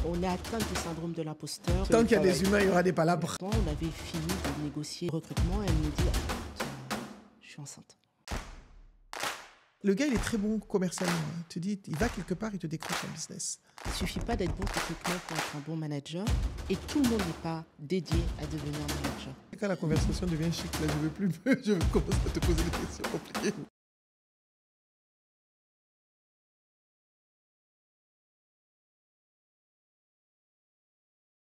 On est atteint du syndrome de l'imposteur. Tant qu'il y a des humains, il y aura des palabres. On avait fini de négocier le recrutement et elle me dit je suis enceinte. Le gars, il est très bon commercialement. Tu dis, il va quelque part, il te décroche un business. Il ne suffit pas d'être bon techniquement pour être un bon manager et tout le monde n'est pas dédié à devenir manager. Quand la conversation devient chic, là, je veux plus, je commence à te poser des questions compliquées.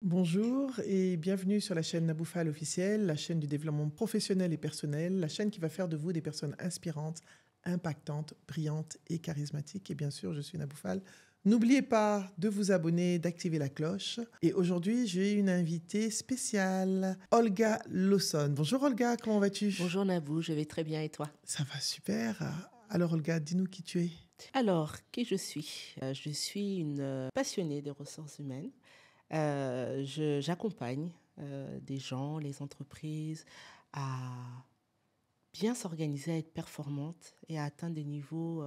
Bonjour et bienvenue sur la chaîne Naboufal officielle, la chaîne du développement professionnel et personnel, la chaîne qui va faire de vous des personnes inspirantes, impactantes, brillantes et charismatiques. Et bien sûr, je suis Naboufal. N'oubliez pas de vous abonner, d'activer la cloche. Et aujourd'hui, j'ai une invitée spéciale, Olga Lawson. Bonjour Olga, comment vas-tu? Bonjour Nabou, je vais très bien et toi? Ça va super. Alors Olga, dis-nous qui tu es. Alors, qui je suis? Je suis une passionnée des ressources humaines. J'accompagne des gens, les entreprises à bien s'organiser, à être performantes et à atteindre des niveaux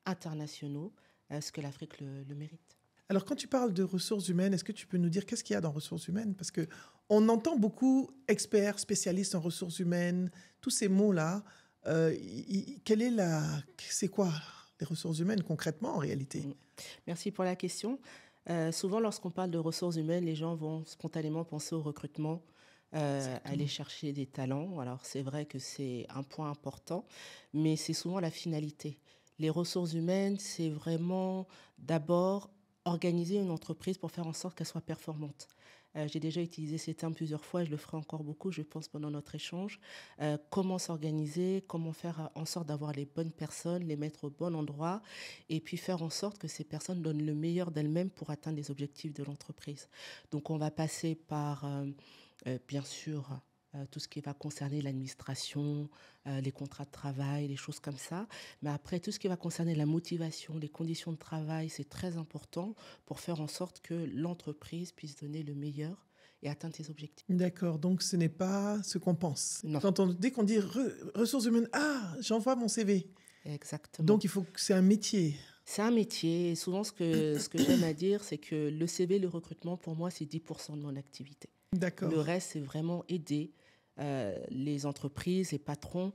internationaux, ce que l'Afrique le mérite. Alors, quand tu parles de ressources humaines, est-ce que tu peux nous dire qu'est-ce qu'il y a dans ressources humaines? Parce qu'on entend beaucoup experts, spécialistes en ressources humaines, tous ces mots-là. C'est quoi les ressources humaines concrètement en réalité? Merci pour la question. Souvent, lorsqu'on parle de ressources humaines, les gens vont spontanément penser au recrutement, aller chercher des talents. Alors, c'est vrai que c'est un point important, mais c'est souvent la finalité. Les ressources humaines, c'est vraiment d'abord organiser une entreprise pour faire en sorte qu'elle soit performante. J'ai déjà utilisé ces termes plusieurs fois et je le ferai encore beaucoup, je pense, pendant notre échange. Comment s'organiser, comment faire en sorte d'avoir les bonnes personnes, les mettre au bon endroit et puis faire en sorte que ces personnes donnent le meilleur d'elles-mêmes pour atteindre les objectifs de l'entreprise. Donc, on va passer par, bien sûr, tout ce qui va concerner l'administration, les contrats de travail, les choses comme ça. Mais après, tout ce qui va concerner la motivation, les conditions de travail, c'est très important pour faire en sorte que l'entreprise puisse donner le meilleur et atteindre ses objectifs. D'accord, donc ce n'est pas ce qu'on pense. Non. Dès qu'on dit ressources humaines, j'envoie mon CV. Exactement. Donc c'est un métier. C'est un métier. Et souvent, ce que j'aime à dire, c'est que le CV, le recrutement, pour moi, c'est 10% de mon activité. D'accord. Le reste, c'est vraiment aider les entreprises, les patrons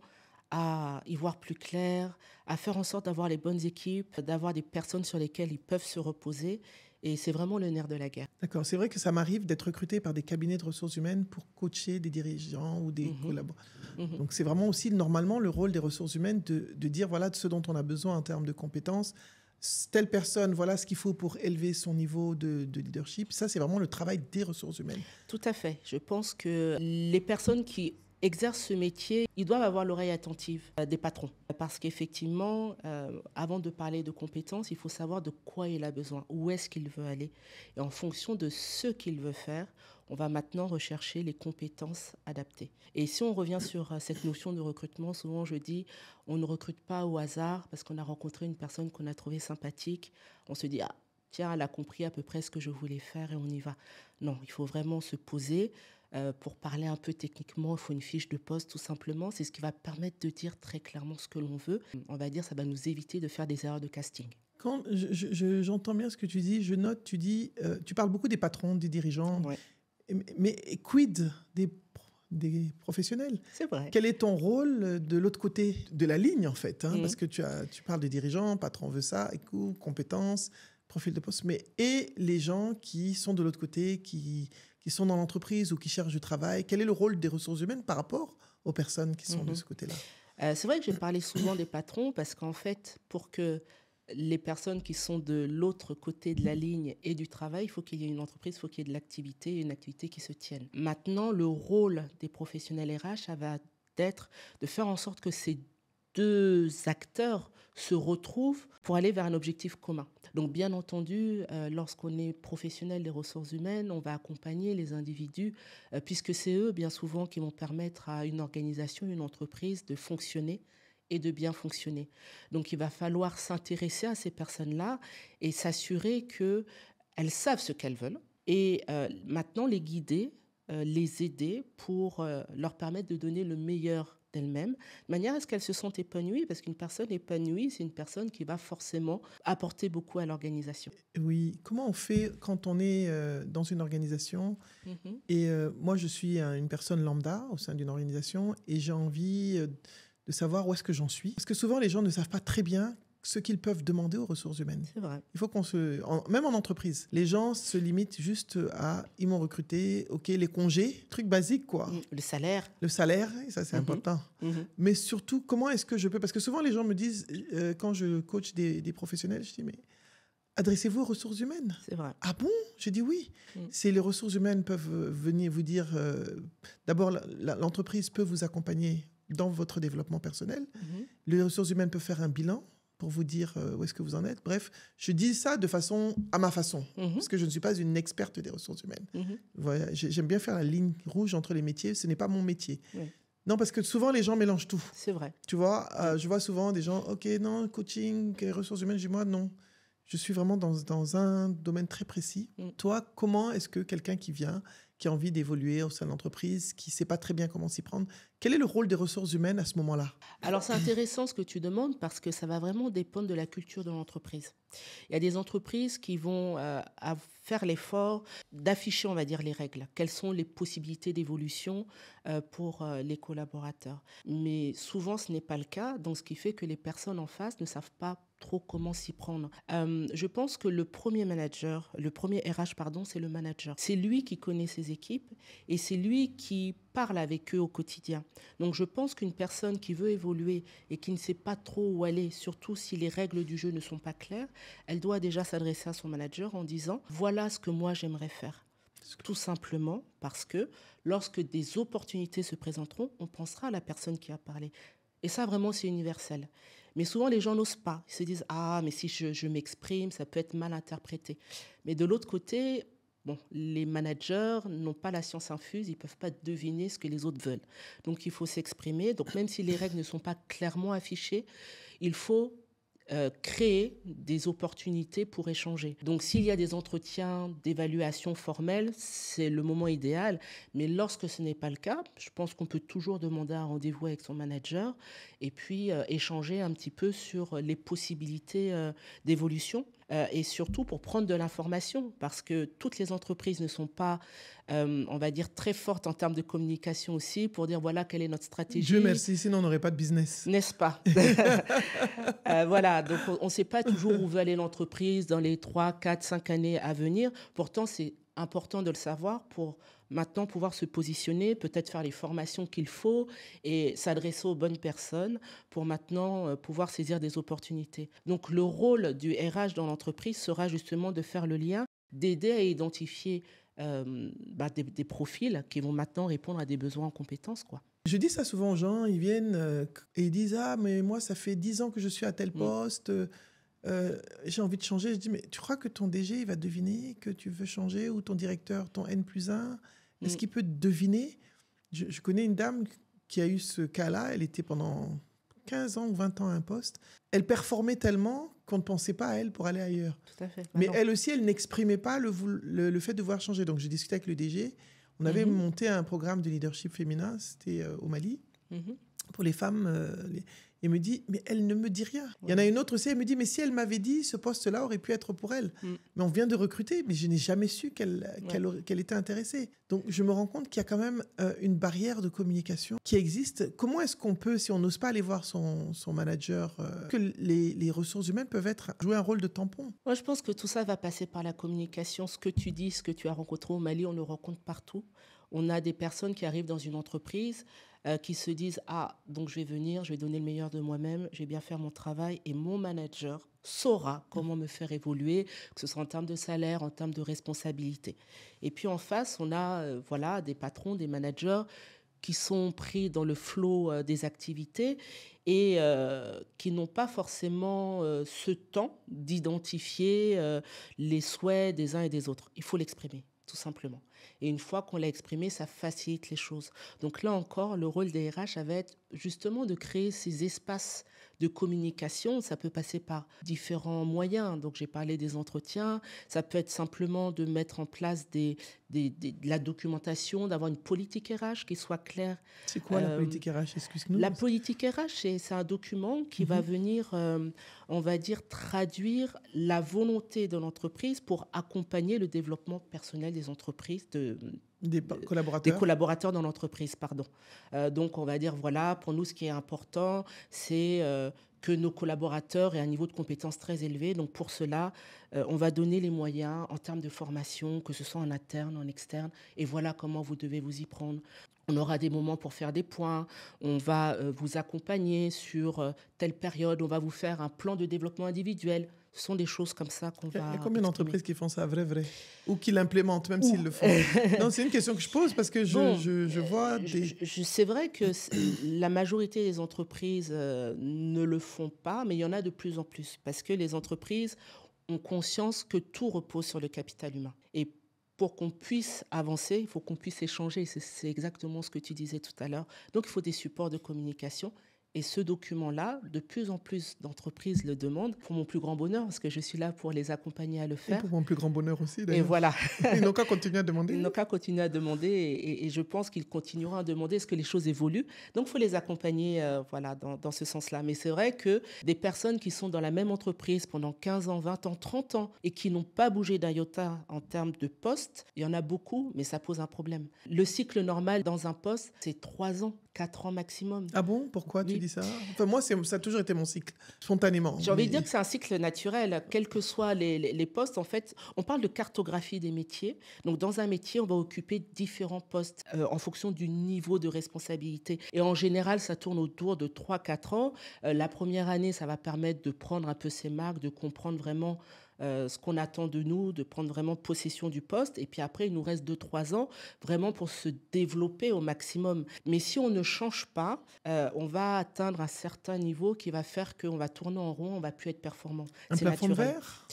à y voir plus clair, à faire en sorte d'avoir les bonnes équipes, d'avoir des personnes sur lesquelles ils peuvent se reposer. Et c'est vraiment le nerf de la guerre. D'accord. C'est vrai que ça m'arrive d'être recruté par des cabinets de ressources humaines pour coacher des dirigeants ou des collaborateurs. Donc c'est vraiment aussi normalement le rôle des ressources humaines de dire voilà ce dont on a besoin en termes de compétences. Telle personne, voilà ce qu'il faut pour élever son niveau de leadership. Ça, c'est vraiment le travail des ressources humaines. Tout à fait. Je pense que les personnes qui exercent ce métier, ils doivent avoir l'oreille attentive des patrons. Parce qu'effectivement, avant de parler de compétences, il faut savoir de quoi il a besoin, où est-ce qu'il veut aller. Et en fonction de ce qu'il veut faire, on va maintenant rechercher les compétences adaptées. Et si on revient sur cette notion de recrutement, souvent je dis, on ne recrute pas au hasard parce qu'on a rencontré une personne qu'on a trouvée sympathique. On se dit, tiens, elle a compris à peu près ce que je voulais faire et on y va. Non, il faut vraiment se poser. Pour parler un peu techniquement, il faut une fiche de poste tout simplement. C'est ce qui va permettre de dire très clairement ce que l'on veut. On va dire ça va nous éviter de faire des erreurs de casting. Quand j'entends bien ce que tu dis, je note, tu dis, tu parles beaucoup des patrons, des dirigeants, Ouais. mais quid des professionnels? C'est vrai. Quel est ton rôle de l'autre côté de la ligne en fait, parce que tu parles des dirigeants, patron veut ça, écoute, compétences, profil de poste, et les gens qui sont de l'autre côté, qui sont dans l'entreprise ou qui cherchent du travail, quel est le rôle des ressources humaines par rapport aux personnes qui sont de ce côté-là? C'est vrai que j'ai parlé souvent des patrons parce qu'en fait, pour que les personnes qui sont de l'autre côté de la ligne aient du travail, il faut qu'il y ait une entreprise, il faut qu'il y ait de l'activité, une activité qui se tienne. Maintenant, le rôle des professionnels RH, ça va être de faire en sorte que ces deux acteurs se retrouvent pour aller vers un objectif commun. Donc, bien entendu, lorsqu'on est professionnel des ressources humaines, on va accompagner les individus, puisque c'est eux, bien souvent, qui vont permettre à une organisation, une entreprise de fonctionner et de bien fonctionner. Donc, il va falloir s'intéresser à ces personnes-là et s'assurer qu'elles savent ce qu'elles veulent et maintenant les guider, les aider pour leur permettre de donner le meilleur d'elle-même, de manière à ce qu'elle se sente épanouie, parce qu'une personne épanouie, c'est une personne qui va forcément apporter beaucoup à l'organisation. Oui, comment on fait quand on est dans une organisation Mhm. et moi je suis une personne lambda au sein d'une organisation et j'ai envie de savoir où est-ce que j'en suis. Parce que souvent les gens ne savent pas très bien ce qu'ils peuvent demander aux ressources humaines. C'est vrai. Il faut même en entreprise, les gens se limitent juste à ils m'ont recruté, ok, les congés, truc basique quoi. Le salaire. Le salaire, et ça c'est Mhm. important. Mhm. Mais surtout, comment est-ce que je peux... Parce que souvent les gens me disent, quand je coach des professionnels, je dis mais adressez-vous aux ressources humaines. C'est vrai. Ah bon? J'ai dit oui. Mm. C'est les ressources humaines peuvent venir vous dire, d'abord l'entreprise peut vous accompagner dans votre développement personnel. Mhm. Les ressources humaines peuvent faire un bilan pour vous dire où est-ce que vous en êtes. Bref, je dis ça de façon à ma façon, Mhm. parce que je ne suis pas une experte des ressources humaines. Mhm. Voilà, j'aime bien faire la ligne rouge entre les métiers. Ce n'est pas mon métier. Oui. Non, parce que souvent les gens mélangent tout. C'est vrai. Tu vois, je vois souvent des gens, ok, non, coaching, ressources humaines, je dis moi, non. Je suis vraiment dans un domaine très précis. Mm. Toi, comment est-ce que quelqu'un qui vient, qui a envie d'évoluer au sein de l'entreprise, qui ne sait pas très bien comment s'y prendre, quel est le rôle des ressources humaines à ce moment-là? Alors, c'est intéressant ce que tu demandes parce que ça va vraiment dépendre de la culture de l'entreprise. Il y a des entreprises qui vont faire l'effort d'afficher, on va dire, les règles. Quelles sont les possibilités d'évolution pour les collaborateurs. Mais souvent, ce n'est pas le cas, donc ce qui fait que les personnes en face ne savent pas trop comment s'y prendre. Je pense que le premier RH, pardon, c'est le manager. C'est lui qui connaît ses équipes et c'est lui qui parle avec eux au quotidien. Donc je pense qu'une personne qui veut évoluer et qui ne sait pas trop où aller, surtout si les règles du jeu ne sont pas claires, elle doit déjà s'adresser à son manager en disant « Voilà ce que moi j'aimerais faire ». Tout simplement parce que lorsque des opportunités se présenteront, on pensera à la personne qui a parlé. Et ça, vraiment, c'est universel. Mais souvent, les gens n'osent pas. Ils se disent « Ah, mais si je m'exprime, ça peut être mal interprété ». Mais de l'autre côté, bon, les managers n'ont pas la science infuse, ils ne peuvent pas deviner ce que les autres veulent. Donc, il faut s'exprimer. Donc, même si les règles ne sont pas clairement affichées, il faut créer des opportunités pour échanger. Donc, s'il y a des entretiens d'évaluation formelle, c'est le moment idéal. Mais lorsque ce n'est pas le cas, je pense qu'on peut toujours demander un rendez-vous avec son manager et puis échanger un petit peu sur les possibilités d'évolution. Et surtout pour prendre de l'information, parce que toutes les entreprises ne sont pas, on va dire, très fortes en termes de communication aussi, pour dire voilà quelle est notre stratégie. Dieu merci, sinon on n'aurait pas de business. N'est-ce pas? Voilà, donc on ne sait pas toujours où veut aller l'entreprise dans les 3, 4, 5 années à venir. Pourtant, c'est important de le savoir pour maintenant pouvoir se positionner, peut-être faire les formations qu'il faut et s'adresser aux bonnes personnes pour maintenant pouvoir saisir des opportunités. Donc le rôle du RH dans l'entreprise sera justement de faire le lien, d'aider à identifier des profils qui vont maintenant répondre à des besoins en compétences, quoi. Je dis ça souvent aux gens, ils viennent et ils disent « Ah, mais moi, ça fait 10 ans que je suis à tel poste, j'ai envie de changer. » Je dis « Mais tu crois que ton DG, il va deviner que tu veux changer ou ton directeur, ton N+1 ? Est-ce qu'il peut deviner ?» Je connais une dame qui a eu ce cas-là, elle était pendant 15 ans ou 20 ans à un poste. Elle performait tellement qu'on ne pensait pas à elle pour aller ailleurs. Tout à fait. Mais elle aussi, elle n'exprimait pas le fait de vouloir changer. Donc, j'ai discuté avec le DG. On avait monté un programme de leadership féminin, c'était au Mali, pour les femmes. Il me dit, mais elle ne me dit rien. Il y en a une autre aussi, elle me dit, mais si elle m'avait dit, ce poste-là aurait pu être pour elle. Mais on vient de recruter, mais je n'ai jamais su qu'elle était intéressée. Donc, je me rends compte qu'il y a quand même une barrière de communication qui existe. Comment est-ce qu'on peut, si on n'ose pas aller voir son manager, que les ressources humaines peuvent jouer un rôle de tampon? Moi, je pense que tout ça va passer par la communication. Ce que tu dis, ce que tu as rencontré au Mali, on le rencontre partout. On a des personnes qui arrivent dans une entreprise qui se disent « Ah, donc je vais venir, je vais donner le meilleur de moi-même, je vais bien faire mon travail et mon manager saura comment me faire évoluer, que ce soit en termes de salaire, en termes de responsabilité. » Et puis en face, on a des patrons, des managers qui sont pris dans le flot des activités et qui n'ont pas forcément ce temps d'identifier les souhaits des uns et des autres. Il faut l'exprimer, tout simplement. Et une fois qu'on l'a exprimé, ça facilite les choses. Donc là encore, le rôle des RH va être justement de créer ces espaces de communication. Ça peut passer par différents moyens. Donc, j'ai parlé des entretiens. Ça peut être simplement de mettre en place de la documentation, d'avoir une politique RH qui soit claire. C'est quoi la politique RH? Excuse-nous. La politique RH, c'est un document qui va venir, on va dire, traduire la volonté de l'entreprise pour accompagner le développement personnel des entreprises, Des des collaborateurs dans l'entreprise, pardon. Donc, on va dire, voilà, pour nous, ce qui est important, c'est que nos collaborateurs aient un niveau de compétence très élevé. Donc, pour cela, on va donner les moyens en termes de formation, que ce soit en interne, en externe, et voilà comment vous devez vous y prendre. On aura des moments pour faire des points, on va vous accompagner sur telle période, on va vous faire un plan de développement individuel. Ce sont des choses comme ça qu'on va... Il y a combien d'entreprises qui font ça vrai? Ou qui l'implémentent, même s'ils le font? Non, c'est une question que je pose parce que je vois des... C'est vrai que la majorité des entreprises ne le font pas, mais il y en a de plus en plus. Parce que les entreprises ont conscience que tout repose sur le capital humain. Et pour qu'on puisse avancer, il faut qu'on puisse échanger. C'est exactement ce que tu disais tout à l'heure. Donc, il faut des supports de communication. Et ce document-là, de plus en plus d'entreprises le demandent, pour mon plus grand bonheur, parce que je suis là pour les accompagner à le faire. Et pour mon plus grand bonheur aussi, d'ailleurs. Et voilà. Ils n'ont qu'à continuer à demander. Ils n'ont qu'à continuer à demander, et je pense qu'ils continueront à demander est-ce que les choses évoluent. Donc, il faut les accompagner voilà, dans ce sens-là. Mais c'est vrai que des personnes qui sont dans la même entreprise pendant 15 ans, 20 ans, 30 ans, et qui n'ont pas bougé d'un iota en termes de poste, il y en a beaucoup, mais ça pose un problème. Le cycle normal dans un poste, c'est 3 ans. 4 ans maximum. Ah bon? Pourquoi tu dis ça? Enfin, moi, ça a toujours été mon cycle, spontanément. J'ai envie de dire que c'est un cycle naturel. Quels que soient les postes, en fait, on parle de cartographie des métiers. Donc, dans un métier, on va occuper différents postes en fonction du niveau de responsabilité. Et en général, ça tourne autour de 3-4 ans. La première année, ça va permettre de prendre un peu ses marques, de comprendre vraiment ce qu'on attend de nous, de prendre vraiment possession du poste. Et puis après, il nous reste 2-3 ans vraiment pour se développer au maximum. Mais si on ne change pas, on va atteindre un certain niveau qui va faire qu'on va tourner en rond, on ne va plus être performant. Un plafond de verre?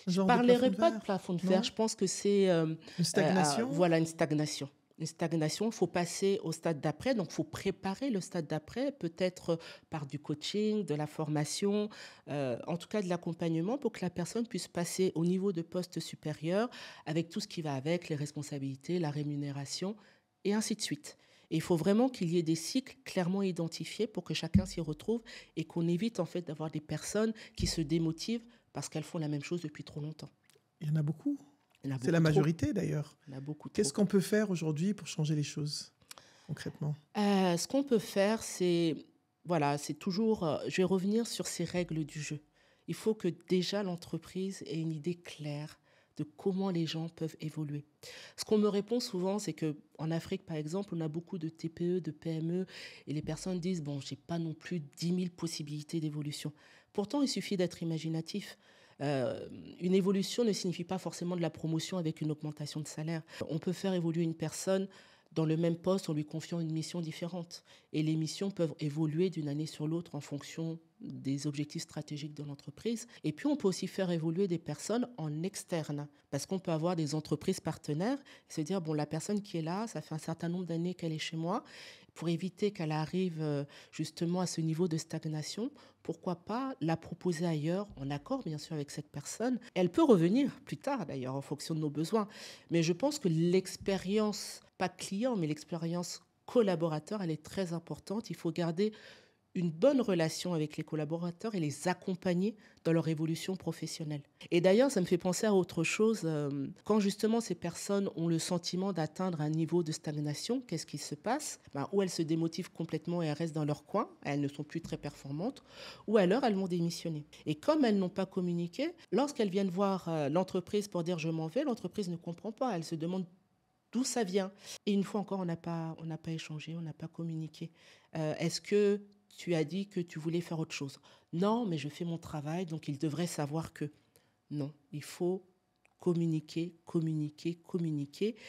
Je ne parlerai pas de plafond de verre. Je pense que c'est... une stagnation? Voilà, une stagnation. Une stagnation, il faut passer au stade d'après. Donc, il faut préparer le stade d'après, peut-être par du coaching, de la formation, en tout cas de l'accompagnement pour que la personne puisse passer au niveau de poste supérieur avec tout ce qui va avec, les responsabilités, la rémunération et ainsi de suite. Et il faut vraiment qu'il y ait des cycles clairement identifiés pour que chacun s'y retrouve et qu'on évite en fait d'avoir des personnes qui se démotivent parce qu'elles font la même chose depuis trop longtemps. Il y en a beaucoup. C'est la majorité d'ailleurs. Qu'est-ce qu'on peut faire aujourd'hui pour changer les choses concrètement? Ce qu'on peut faire, c'est toujours, je vais revenir sur ces règles du jeu. Il faut que déjà l'entreprise ait une idée claire de comment les gens peuvent évoluer. Ce qu'on me répond souvent, c'est qu'en Afrique, par exemple, on a beaucoup de TPE, de PME, et les personnes disent, bon, je n'ai pas non plus 10 000 possibilités d'évolution. Pourtant, il suffit d'être imaginatif. Une évolution ne signifie pas forcément de la promotion avec une augmentation de salaire. On peut faire évoluer une personne dans le même poste en lui confiant une mission différente. Et les missions peuvent évoluer d'une année sur l'autre en fonction des objectifs stratégiques de l'entreprise. Et puis, on peut aussi faire évoluer des personnes en externe, parce qu'on peut avoir des entreprises partenaires et se dire, bon, la personne qui est là, ça fait un certain nombre d'années qu'elle est chez moi, pour éviter qu'elle arrive justement à ce niveau de stagnation, pourquoi pas la proposer ailleurs, en accord bien sûr avec cette personne. Elle peut revenir plus tard d'ailleurs en fonction de nos besoins. Mais je pense que l'expérience, pas client, mais l'expérience collaborateur, elle est très importante. Il faut garder une bonne relation avec les collaborateurs et les accompagner dans leur évolution professionnelle. Et d'ailleurs, ça me fait penser à autre chose. Quand justement ces personnes ont le sentiment d'atteindre un niveau de stagnation, qu'est-ce qui se passe? Ou elles se démotivent complètement et elles restent dans leur coin, elles ne sont plus très performantes, ou alors elles vont démissionner. Et comme elles n'ont pas communiqué, lorsqu'elles viennent voir l'entreprise pour dire « je m'en vais », l'entreprise ne comprend pas, elle se demande d'où ça vient. Et une fois encore, on n'a pas échangé, on n'a pas communiqué. Est-ce que tu as dit que tu voulais faire autre chose? Non, mais je fais mon travail, donc il devrait savoir que... Non, il faut communiquer.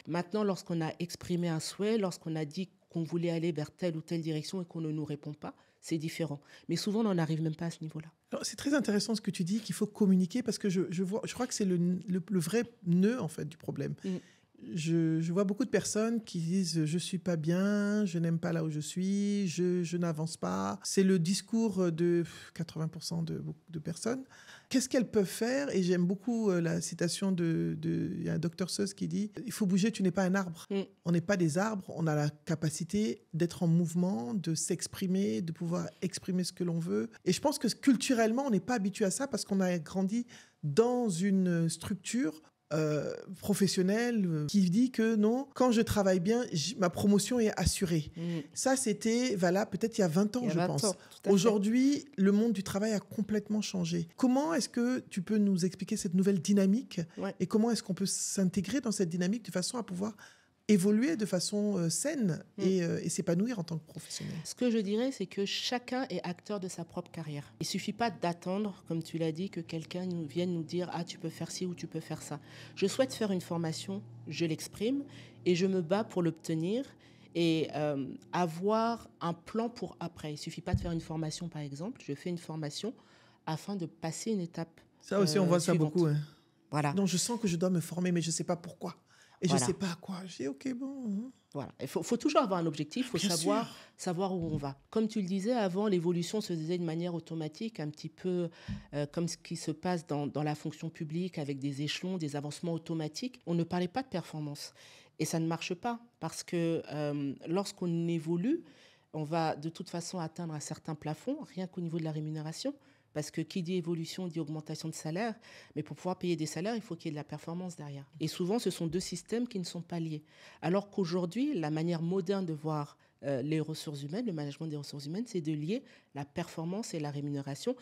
Maintenant, lorsqu'on a exprimé un souhait, lorsqu'on a dit qu'on voulait aller vers telle ou telle direction et qu'on ne nous répond pas, c'est différent. Mais souvent, on n'en arrive même pas à ce niveau-là. Alors, c'est très intéressant ce que tu dis, qu'il faut communiquer, parce que je crois que c'est le vrai nœud en fait, du problème. je vois beaucoup de personnes qui disent je suis pas bien, je n'aime pas là où je suis, je n'avance pas. C'est le discours de 80% de personnes. Qu'est-ce qu'elles peuvent faire? Et j'aime beaucoup la citation il y a un docteur Seuss qui dit il faut bouger, tu n'es pas un arbre. On n'est pas des arbres, on a la capacité d'être en mouvement, de s'exprimer, de pouvoir exprimer ce que l'on veut. Et je pense que culturellement, on n'est pas habitué à ça parce qu'on a grandi dans une structure professionnelle qui dit que non, quand je travaille bien, ma promotion est assurée. Ça, c'était valable peut-être il y a 20 ans, je pense. Aujourd'hui, le monde du travail a complètement changé. Comment est-ce que tu peux nous expliquer cette nouvelle dynamique et comment est-ce qu'on peut s'intégrer dans cette dynamique de façon à pouvoir évoluer de façon saine et s'épanouir en tant que professionnel? Ce que je dirais, c'est que chacun est acteur de sa propre carrière. Il ne suffit pas d'attendre, comme tu l'as dit, que quelqu'un vienne nous dire « Ah, tu peux faire ci ou tu peux faire ça ». Je souhaite faire une formation, je l'exprime et je me bats pour l'obtenir et avoir un plan pour après. Il ne suffit pas de faire une formation, par exemple. Je fais une formation afin de passer une étape Ça aussi, on voit ça suivante. beaucoup. Hein. Voilà. Donc, je sens que je dois me former, mais je ne sais pas pourquoi. Et Voilà. je ne sais pas à quoi. Je dis, OK, bon. Voilà. Il faut toujours avoir un objectif, il faut savoir où on va. Comme tu le disais, avant, l'évolution se faisait de manière automatique, un petit peu comme ce qui se passe dans la fonction publique, avec des échelons, des avancements automatiques. On ne parlait pas de performance. Et ça ne marche pas, parce que lorsqu'on évolue, on va de toute façon atteindre un certain plafond, rien qu'au niveau de la rémunération. Parce que qui dit évolution dit augmentation de salaire, mais pour pouvoir payer des salaires, il faut qu'il y ait de la performance derrière. Et souvent, ce sont deux systèmes qui ne sont pas liés. Alors qu'aujourd'hui, la manière moderne de voir les ressources humaines, le management des ressources humaines, c'est de lier la performance et la rémunération,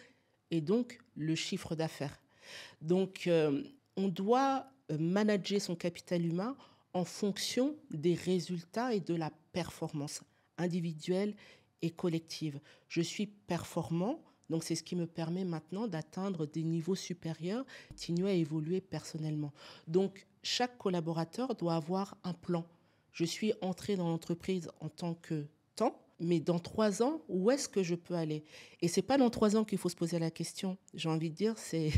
et donc le chiffre d'affaires. Donc, on doit manager son capital humain en fonction des résultats et de la performance individuelle et collective. Je suis performant. Donc, c'est ce qui me permet maintenant d'atteindre des niveaux supérieurs, continuer à évoluer personnellement. Donc, chaque collaborateur doit avoir un plan. Je suis entré dans l'entreprise en tant que temps, mais dans 3 ans, où est-ce que je peux aller? Et ce n'est pas dans 3 ans qu'il faut se poser la question. J'ai envie de dire, c'est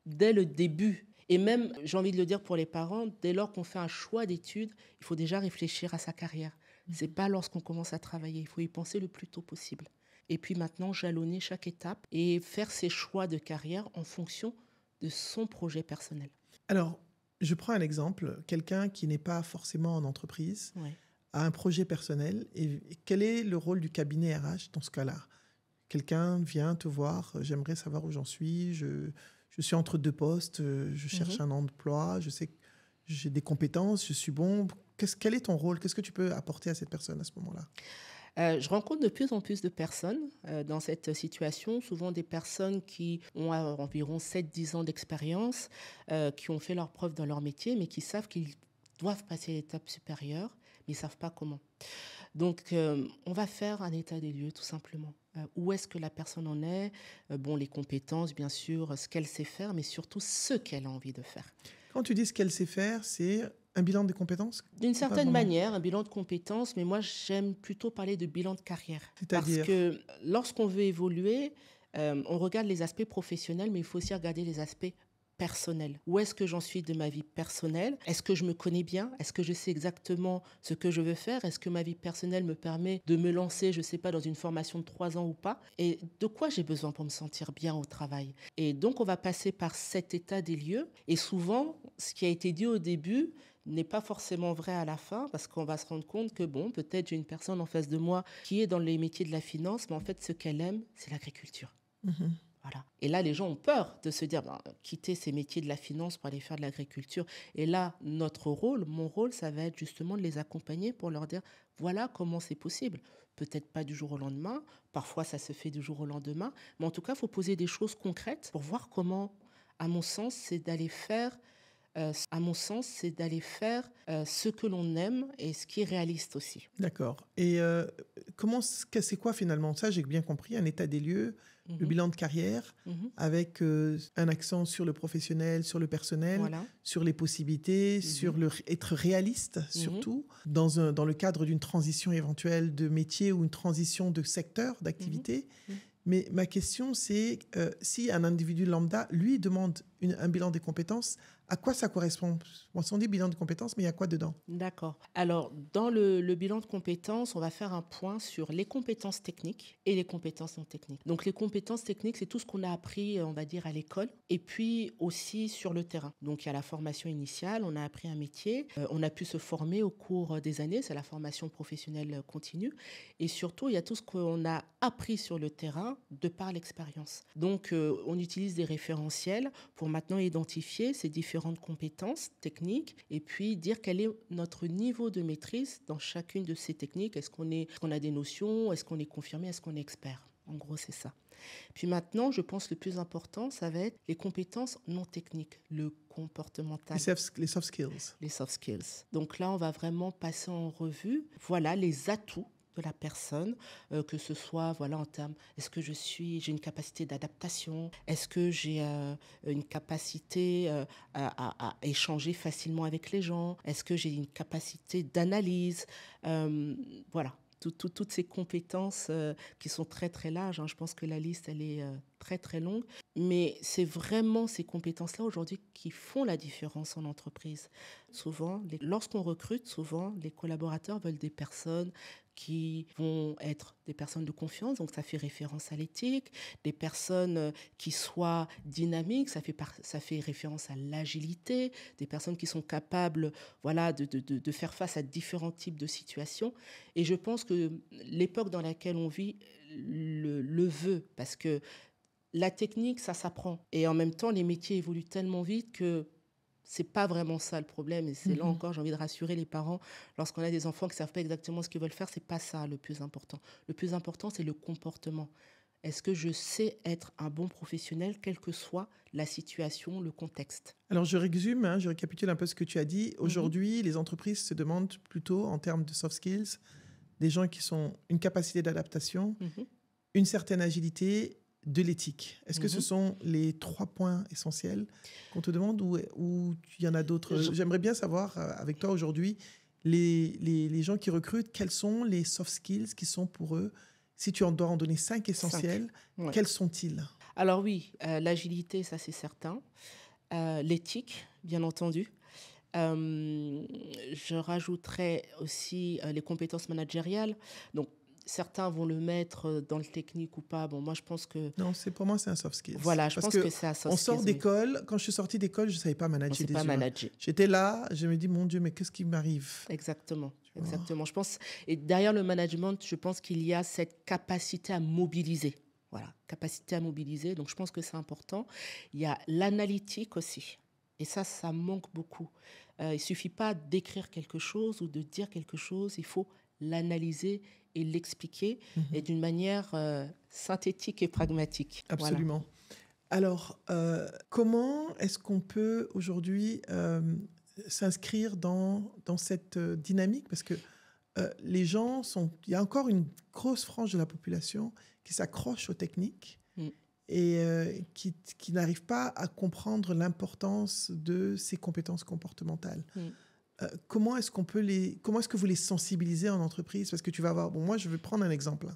dès le début. Et même, j'ai envie de le dire pour les parents, dès lors qu'on fait un choix d'études, il faut déjà réfléchir à sa carrière. Ce n'est pas lorsqu'on commence à travailler. Il faut y penser le plus tôt possible. Et puis maintenant, jalonner chaque étape et faire ses choix de carrière en fonction de son projet personnel. Alors, je prends un exemple. Quelqu'un qui n'est pas forcément en entreprise a un projet personnel. Et quel est le rôle du cabinet RH dans ce cas-là? Quelqu'un vient te voir, j'aimerais savoir où j'en suis, je suis entre 2 postes, je cherche un emploi, je sais que j'ai des compétences, je suis bon. Quel est ton rôle? Qu'est-ce que tu peux apporter à cette personne à ce moment-là? Je rencontre de plus en plus de personnes dans cette situation, souvent des personnes qui ont environ 7-10 ans d'expérience, qui ont fait leurs preuves dans leur métier, mais qui savent qu'ils doivent passer à l'étape supérieure, mais ils ne savent pas comment. Donc, on va faire un état des lieux, tout simplement. Où est-ce que la personne en est? Bon, les compétences, bien sûr, ce qu'elle sait faire, mais surtout ce qu'elle a envie de faire. Quand tu dis ce qu'elle sait faire, c'est un bilan de compétences? D'une certaine manière, un bilan de compétences, mais moi, j'aime plutôt parler de bilan de carrière. C'est-à-dire? Parce que lorsqu'on veut évoluer, on regarde les aspects professionnels, mais il faut aussi regarder les aspects personnels. Où est-ce que j'en suis de ma vie personnelle? Est-ce que je me connais bien? Est-ce que je sais exactement ce que je veux faire? Est-ce que ma vie personnelle me permet de me lancer, je ne sais pas, dans une formation de 3 ans ou pas? Et de quoi j'ai besoin pour me sentir bien au travail? Et donc, on va passer par cet état des lieux. Et souvent, ce qui a été dit au début n'est pas forcément vrai à la fin, parce qu'on va se rendre compte que, bon, peut-être j'ai une personne en face de moi qui est dans les métiers de la finance, mais en fait, ce qu'elle aime, c'est l'agriculture. Voilà. Et là, les gens ont peur de se dire, quitter ces métiers de la finance pour aller faire de l'agriculture. Et là, notre rôle, mon rôle, ça va être justement de les accompagner pour leur dire, voilà comment c'est possible. Peut-être pas du jour au lendemain, parfois ça se fait du jour au lendemain, mais en tout cas, il faut poser des choses concrètes pour voir comment, à mon sens, c'est d'aller faire ce que l'on aime et ce qui est réaliste aussi. D'accord. Et c'est quoi finalement? Ça, j'ai bien compris, un état des lieux, le bilan de carrière, avec un accent sur le professionnel, sur le personnel, sur les possibilités, sur être réaliste surtout, dans le cadre d'une transition éventuelle de métier ou une transition de secteur d'activité. Mais ma question, c'est si un individu lambda, lui, demande un bilan des compétences, à quoi ça correspond? On dit bilan de compétences, mais il y a quoi dedans? D'accord. Alors, dans le bilan de compétences, on va faire un point sur les compétences techniques et les compétences non techniques. Donc, les compétences techniques, c'est tout ce qu'on a appris, on va dire, à l'école, et puis aussi sur le terrain. Donc, il y a la formation initiale, on a appris un métier, on a pu se former au cours des années, c'est la formation professionnelle continue, et surtout, il y a tout ce qu'on a appris sur le terrain de par l'expérience. Donc, on utilise des référentiels pour maintenant identifier ces différentes compétences techniques et puis dire quel est notre niveau de maîtrise dans chacune de ces techniques. Est-ce qu'on a des notions? Est-ce qu'on est confirmé? Est-ce qu'on est expert? En gros, c'est ça. Puis maintenant, je pense que le plus important, ça va être les compétences non techniques, le comportemental. Les soft skills. Les soft skills. Donc là, on va vraiment passer en revue, voilà, les atouts de la personne, que ce soit voilà en termes, est-ce que j'ai une capacité d'adaptation, est-ce que j'ai une capacité à échanger facilement avec les gens, est-ce que j'ai une capacité d'analyse, voilà. Toutes ces compétences qui sont très très larges, hein. Je pense que la liste elle est très très longue, mais c'est vraiment ces compétences-là aujourd'hui qui font la différence en entreprise. Souvent, lorsqu'on recrute, souvent les collaborateurs veulent des personnes qui vont être des personnes de confiance, donc ça fait référence à l'éthique, des personnes qui soient dynamiques, ça fait référence à l'agilité, des personnes qui sont capables voilà, de faire face à différents types de situations. Et je pense que l'époque dans laquelle on vit le veut, parce que la technique, ça s'apprend. Et en même temps, les métiers évoluent tellement vite que c'est pas vraiment ça le problème. Et c'est là encore, j'ai envie de rassurer les parents. Lorsqu'on a des enfants qui savent pas exactement ce qu'ils veulent faire, c'est pas ça le plus important. Le plus important, c'est le comportement. Est-ce que je sais être un bon professionnel, quelle que soit la situation, le contexte? Alors, je résume, je récapitule un peu ce que tu as dit. Aujourd'hui, les entreprises se demandent plutôt, en termes de soft skills, des gens qui ont une capacité d'adaptation, une certaine agilité, de l'éthique. Est-ce que ce sont les 3 points essentiels qu'on te demande ou il y en a d'autres? J'aimerais bien savoir, avec toi aujourd'hui, les gens qui recrutent, quels sont les soft skills qui sont pour eux? Si tu en dois en donner 5 essentiels, ouais. Quels sont-ils? Alors oui, l'agilité, ça c'est certain. L'éthique, bien entendu. Je rajouterais aussi les compétences managériales. Donc, certains vont le mettre dans le technique ou pas. Bon, moi, je pense que... Non, pour moi, c'est un soft skills. Voilà, je pense que c'est un soft skills. On sort d'école. Oui. Quand je suis sortie d'école, je ne savais pas manager des humains. J'étais là, je me dis, mon Dieu, mais qu'est-ce qui m'arrive? Exactement. Je pense, et derrière le management, je pense qu'il y a cette capacité à mobiliser. Voilà, capacité à mobiliser. Donc, je pense que c'est important. Il y a l'analytique aussi. Et ça manque beaucoup. Il ne suffit pas d'écrire quelque chose ou de dire quelque chose. Il faut l'analyser et l'expliquer et d'une manière synthétique et pragmatique. Absolument. Voilà. Alors, comment est-ce qu'on peut aujourd'hui s'inscrire dans cette dynamique? Parce que les gens il y a encore une grosse frange de la population qui s'accroche aux techniques et qui n'arrive pas à comprendre l'importance de ces compétences comportementales. Comment est-ce que vous les sensibilisez en entreprise? Parce que tu vas avoir... Bon, moi, je vais prendre un exemple.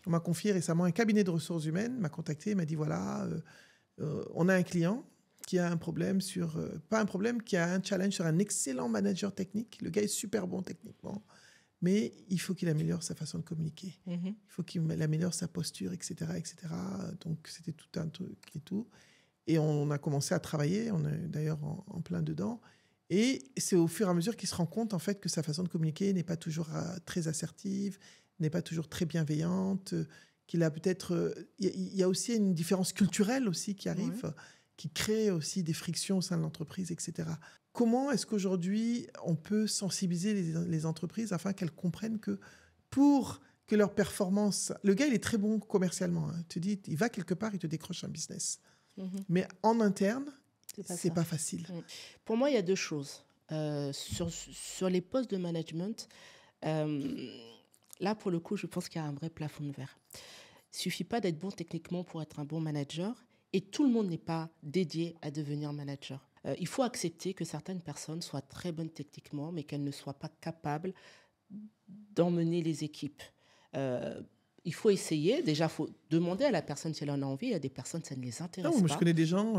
On m'a confié récemment, un cabinet de ressources humaines m'a contacté et m'a dit, voilà, on a un client qui a un problème qui a un challenge sur un excellent manager technique. Le gars est super bon techniquement, mais il faut qu'il améliore sa façon de communiquer. Il faut qu'il améliore sa posture, etc., etc. Donc, c'était tout un truc et tout. Et on a commencé à travailler, on est d'ailleurs en plein dedans. Et c'est au fur et à mesure qu'il se rend compte en fait, que sa façon de communiquer n'est pas toujours très assertive, n'est pas toujours très bienveillante, qu'il a peut-être... Il y a aussi une différence culturelle aussi qui arrive, qui crée aussi des frictions au sein de l'entreprise, etc. Comment est-ce qu'aujourd'hui, on peut sensibiliser les entreprises afin qu'elles comprennent que pour que leur performance... Le gars, il est très bon commercialement. Hein. Tu dis, il va quelque part, il te décroche un business. Mais en interne... C'est pas facile. Pour moi, il y a 2 choses. Sur les postes de management, là, pour le coup, je pense qu'il y a un vrai plafond de verre. Il ne suffit pas d'être bon techniquement pour être un bon manager et tout le monde n'est pas dédié à devenir manager. Il faut accepter que certaines personnes soient très bonnes techniquement, mais qu'elles ne soient pas capables d'emmener les équipes. Il faut essayer. Déjà, il faut demander à la personne si elle en a envie. Il y a des personnes, ça ne les intéresse pas. Moi, je connais des gens...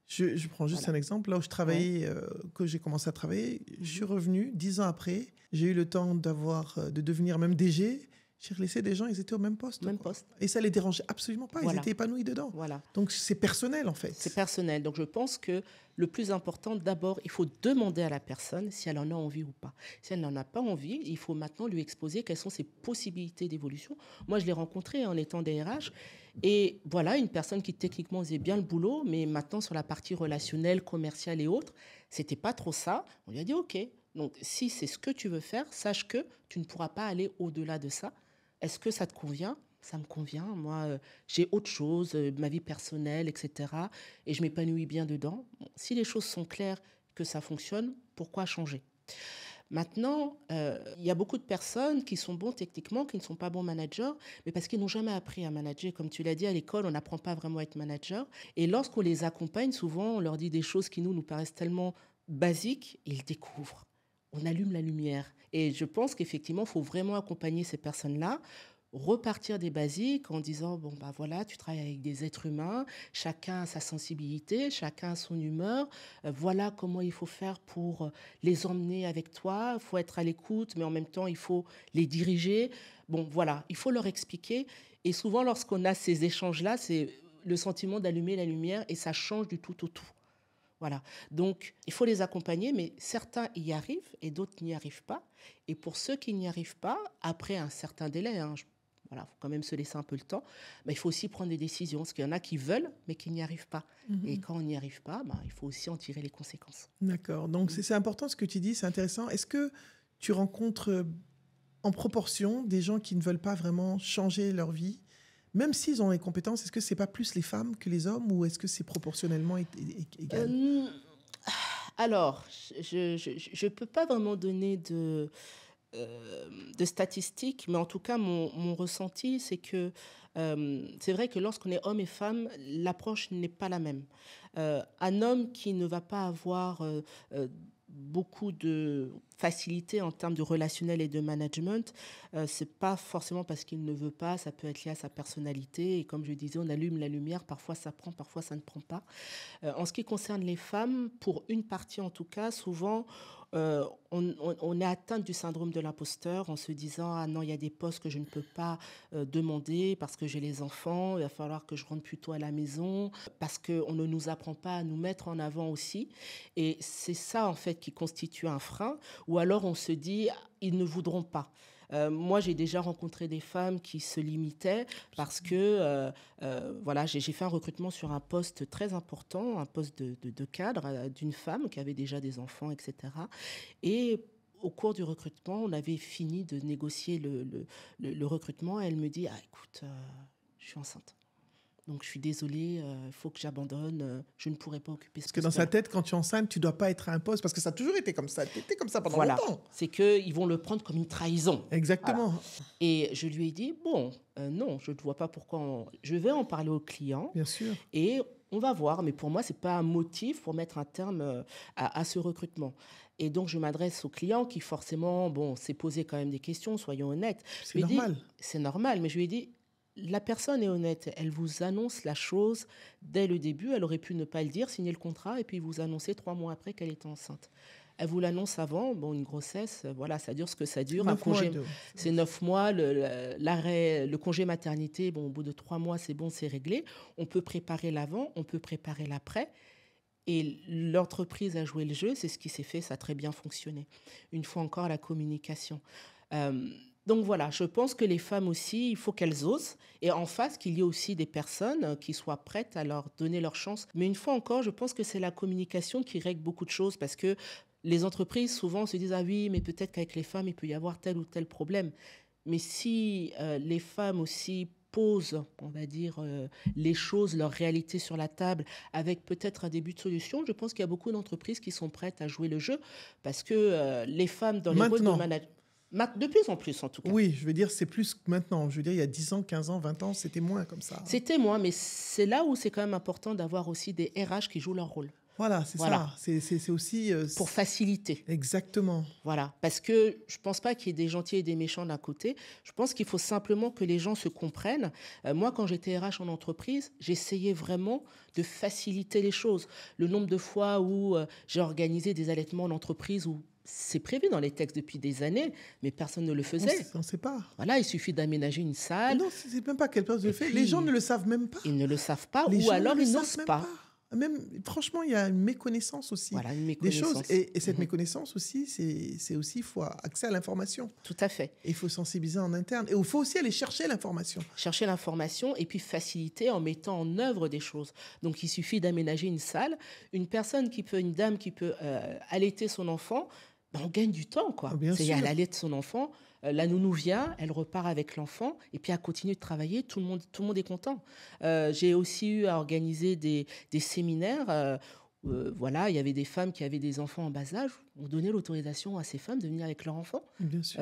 Je prends juste un exemple. Là où je travaillais, que j'ai commencé à travailler, je suis revenu 10 ans après. J'ai eu le temps de devenir même DG. J'ai laissé des gens, ils étaient au même poste. Même poste. Et ça ne les dérangeait absolument pas. Ils étaient épanouis dedans. Voilà. Donc, c'est personnel, en fait. C'est personnel. Donc, je pense que le plus important, d'abord, il faut demander à la personne si elle en a envie ou pas. Si elle n'en a pas envie, il faut maintenant lui exposer quelles sont ses possibilités d'évolution. Moi, je l'ai rencontré en étant DRH. Et voilà, une personne qui techniquement faisait bien le boulot, mais maintenant, sur la partie relationnelle, commerciale et autres, c'était pas trop ça. On lui a dit, OK, donc si c'est ce que tu veux faire, sache que tu ne pourras pas aller au-delà de ça. Est-ce que ça te convient ? Ça me convient. Moi, j'ai autre chose, ma vie personnelle, etc. Et je m'épanouis bien dedans. Bon, si les choses sont claires, que ça fonctionne, pourquoi changer ? Maintenant, il y a beaucoup de personnes qui sont bons techniquement, qui ne sont pas bons managers, mais parce qu'ils n'ont jamais appris à manager. Comme tu l'as dit, à l'école, on n'apprend pas vraiment à être manager. Et lorsqu'on les accompagne, souvent, on leur dit des choses qui nous paraissent tellement basiques, ils découvrent. On allume la lumière. Et je pense qu'effectivement, il faut vraiment accompagner ces personnes-là, repartir des basiques en disant, bon, bah voilà, tu travailles avec des êtres humains, chacun a sa sensibilité, chacun a son humeur, voilà comment il faut faire pour les emmener avec toi, il faut être à l'écoute, mais en même temps, il faut les diriger. Bon, voilà, il faut leur expliquer. Et souvent, lorsqu'on a ces échanges-là, c'est le sentiment d'allumer la lumière et ça change du tout au tout. Voilà. Donc, il faut les accompagner, mais certains y arrivent et d'autres n'y arrivent pas. Et pour ceux qui n'y arrivent pas, après un certain délai, voilà, faut quand même se laisser un peu le temps, mais il faut aussi prendre des décisions, parce qu'il y en a qui veulent, mais qui n'y arrivent pas. Et quand on n'y arrive pas, il faut aussi en tirer les conséquences. D'accord. Donc, c'est important ce que tu dis, c'est intéressant. Est-ce que tu rencontres en proportion des gens qui ne veulent pas vraiment changer leur vie, même s'ils ont les compétences? Est-ce que ce n'est pas plus les femmes que les hommes, ou est-ce que c'est proportionnellement égal? Alors, je ne peux pas vraiment donner de statistiques, mais en tout cas, mon ressenti, c'est que c'est vrai que lorsqu'on est homme et femme, l'approche n'est pas la même. Un homme qui ne va pas avoir beaucoup de facilité en termes de relationnel et de management, c'est pas forcément parce qu'il ne veut pas, ça peut être lié à sa personnalité. Et comme je disais, on allume la lumière, parfois ça prend, parfois ça ne prend pas. En ce qui concerne les femmes, pour une partie en tout cas, souvent, on est atteinte du syndrome de l'imposteur en se disant « Ah non, il y a des postes que je ne peux pas demander parce que j'ai les enfants, il va falloir que je rentre plus tôt à la maison, parce qu'on ne nous apprend pas à nous mettre en avant aussi. » Et c'est ça, en fait, qui constitue un frein. Ou alors on se dit « Ils ne voudront pas ». Moi, j'ai déjà rencontré des femmes qui se limitaient parce que voilà, j'ai fait un recrutement sur un poste très important, un poste de cadre d'une femme qui avait déjà des enfants, etc. Et au cours du recrutement, on avait fini de négocier le recrutement. Et elle me dit « Ah, écoute, je suis enceinte. Donc, je suis désolée, il faut que j'abandonne, je ne pourrai pas occuper ce poste. » Parce que dans sa tête, quand tu es enceinte, tu ne dois pas être à un poste, parce que ça a toujours été comme ça. Tu étais comme ça pendant longtemps. C'est qu'ils vont le prendre comme une trahison. Exactement. Voilà. Et je lui ai dit, bon, non, je ne vois pas pourquoi. Je vais en parler au client. Bien sûr. Et on va voir. Mais pour moi, ce n'est pas un motif pour mettre un terme à ce recrutement. Et donc, je m'adresse au client qui, forcément, s'est posé quand même des questions, soyons honnêtes. C'est normal. C'est normal, mais je lui ai dit, la personne est honnête, elle vous annonce la chose dès le début, elle aurait pu ne pas le dire, signer le contrat et puis vous annoncer 3 mois après qu'elle était enceinte. Elle vous l'annonce avant, une grossesse, voilà, ça dure ce que ça dure. Un congé, c'est 9 mois, le congé maternité, au bout de 3 mois, c'est bon, c'est réglé. On peut préparer l'avant, on peut préparer l'après. Et l'entreprise a joué le jeu, c'est ce qui s'est fait, ça a très bien fonctionné. Une fois encore, la communication. Donc voilà, je pense que les femmes aussi, il faut qu'elles osent. Et en face, qu'il y ait aussi des personnes qui soient prêtes à leur donner leur chance. Mais une fois encore, je pense que c'est la communication qui règle beaucoup de choses. Parce que les entreprises, souvent, se disent « Ah oui, mais peut-être qu'avec les femmes, il peut y avoir tel ou tel problème. » Mais si les femmes aussi posent, on va dire, les choses, leur réalité sur la table, avec peut-être un début de solution, je pense qu'il y a beaucoup d'entreprises qui sont prêtes à jouer le jeu. Parce que les femmes, dans les rôles de management... De plus en plus, en tout cas. Oui, je veux dire, c'est plus maintenant. Je veux dire, il y a 10 ans, 15 ans, 20 ans, c'était moins comme ça. C'était moins, mais c'est là où c'est quand même important d'avoir aussi des RH qui jouent leur rôle. Voilà, c'est Voilà. ça. C'est aussi... Pour faciliter. Exactement. Voilà, parce que je pense pas qu'il y ait des gentils et des méchants d'un côté. Je pense qu'il faut simplement que les gens se comprennent. Moi, quand j'étais RH en entreprise, j'essayais vraiment de faciliter les choses. Le nombre de fois où j'ai organisé des allaitements en entreprise où c'est prévu dans les textes depuis des années, mais personne ne le faisait. On ne sait pas. Voilà, il suffit d'aménager une salle. Non, c'est même pas quelle place de le faire. puis, Les gens ne le savent même pas. Ils ne le savent pas, Les ou gens alors ne le ils savent n'osent même pas. Même, franchement, il y a une méconnaissance aussi Voilà, une des choses. méconnaissance. Et cette méconnaissance aussi, c'est aussi, il faut accès à l'information. Tout à fait. Et il faut sensibiliser en interne. Et il faut aussi aller chercher l'information. Chercher l'information et puis faciliter en mettant en œuvre des choses. Donc, il suffit d'aménager une salle. Une dame qui peut allaiter son enfant, ben, on gagne du temps, quoi. Bien sûr. Elle allaite son enfant, la nounou vient, elle repart avec l'enfant et puis elle continue de travailler, tout le monde est content. J'ai aussi eu à organiser des séminaires. Voilà, il y avait des femmes qui avaient des enfants en bas âge. On donnait l'autorisation à ces femmes de venir avec leur enfant. Bien sûr.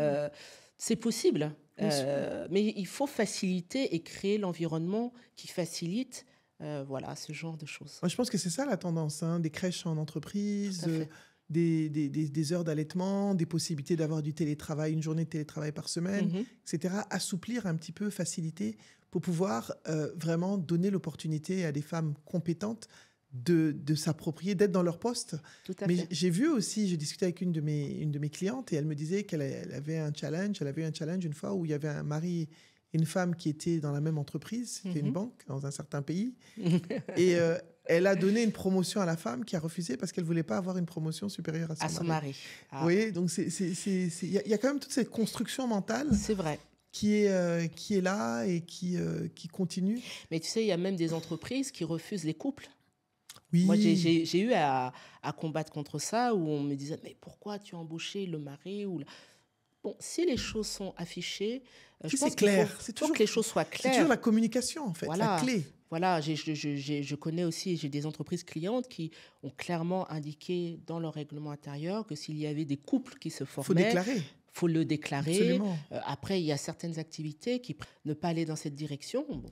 C'est possible, Bien sûr. mais il faut faciliter et créer l'environnement qui facilite voilà, ce genre de choses. Moi, je pense que c'est ça la tendance, hein, des crèches en entreprise, Tout à fait. des heures d'allaitement, des possibilités d'avoir du télétravail, une journée de télétravail par semaine, Mhm. etc. Assouplir un petit peu, faciliter, pour pouvoir vraiment donner l'opportunité à des femmes compétentes de s'approprier, d'être dans leur poste. Tout à Mais fait. j'ai vu aussi, j'ai discuté avec une de mes clientes et elle me disait qu'elle avait un challenge. Elle avait eu un challenge une fois où il y avait un mari et une femme qui étaient dans la même entreprise, c'était une banque dans un certain pays. Et elle a donné une promotion à la femme qui a refusé parce qu'elle ne voulait pas avoir une promotion supérieure à À son mari. Ah, Vous voyez, donc il y a quand même toute cette construction mentale c'est vrai. qui est là et qui continue. Mais tu sais, il y a même des entreprises qui refusent les couples. Oui, Moi, j'ai eu à combattre contre ça, où on me disait, mais pourquoi tu as embauché le mari ou Bon, si les choses sont affichées, si je pense c'est clair. qu'il faut, C'est faut toujours, que les choses soient c'est toujours claires. la communication, en fait, Voilà. la clé. Voilà, je connais aussi, j'ai des entreprises clientes qui ont clairement indiqué dans leur règlement intérieur que s'il y avait des couples qui se Il faut formaient, déclarer. faut le déclarer. Absolument. Après, il y a certaines activités qui ne pas aller dans cette direction. Bon,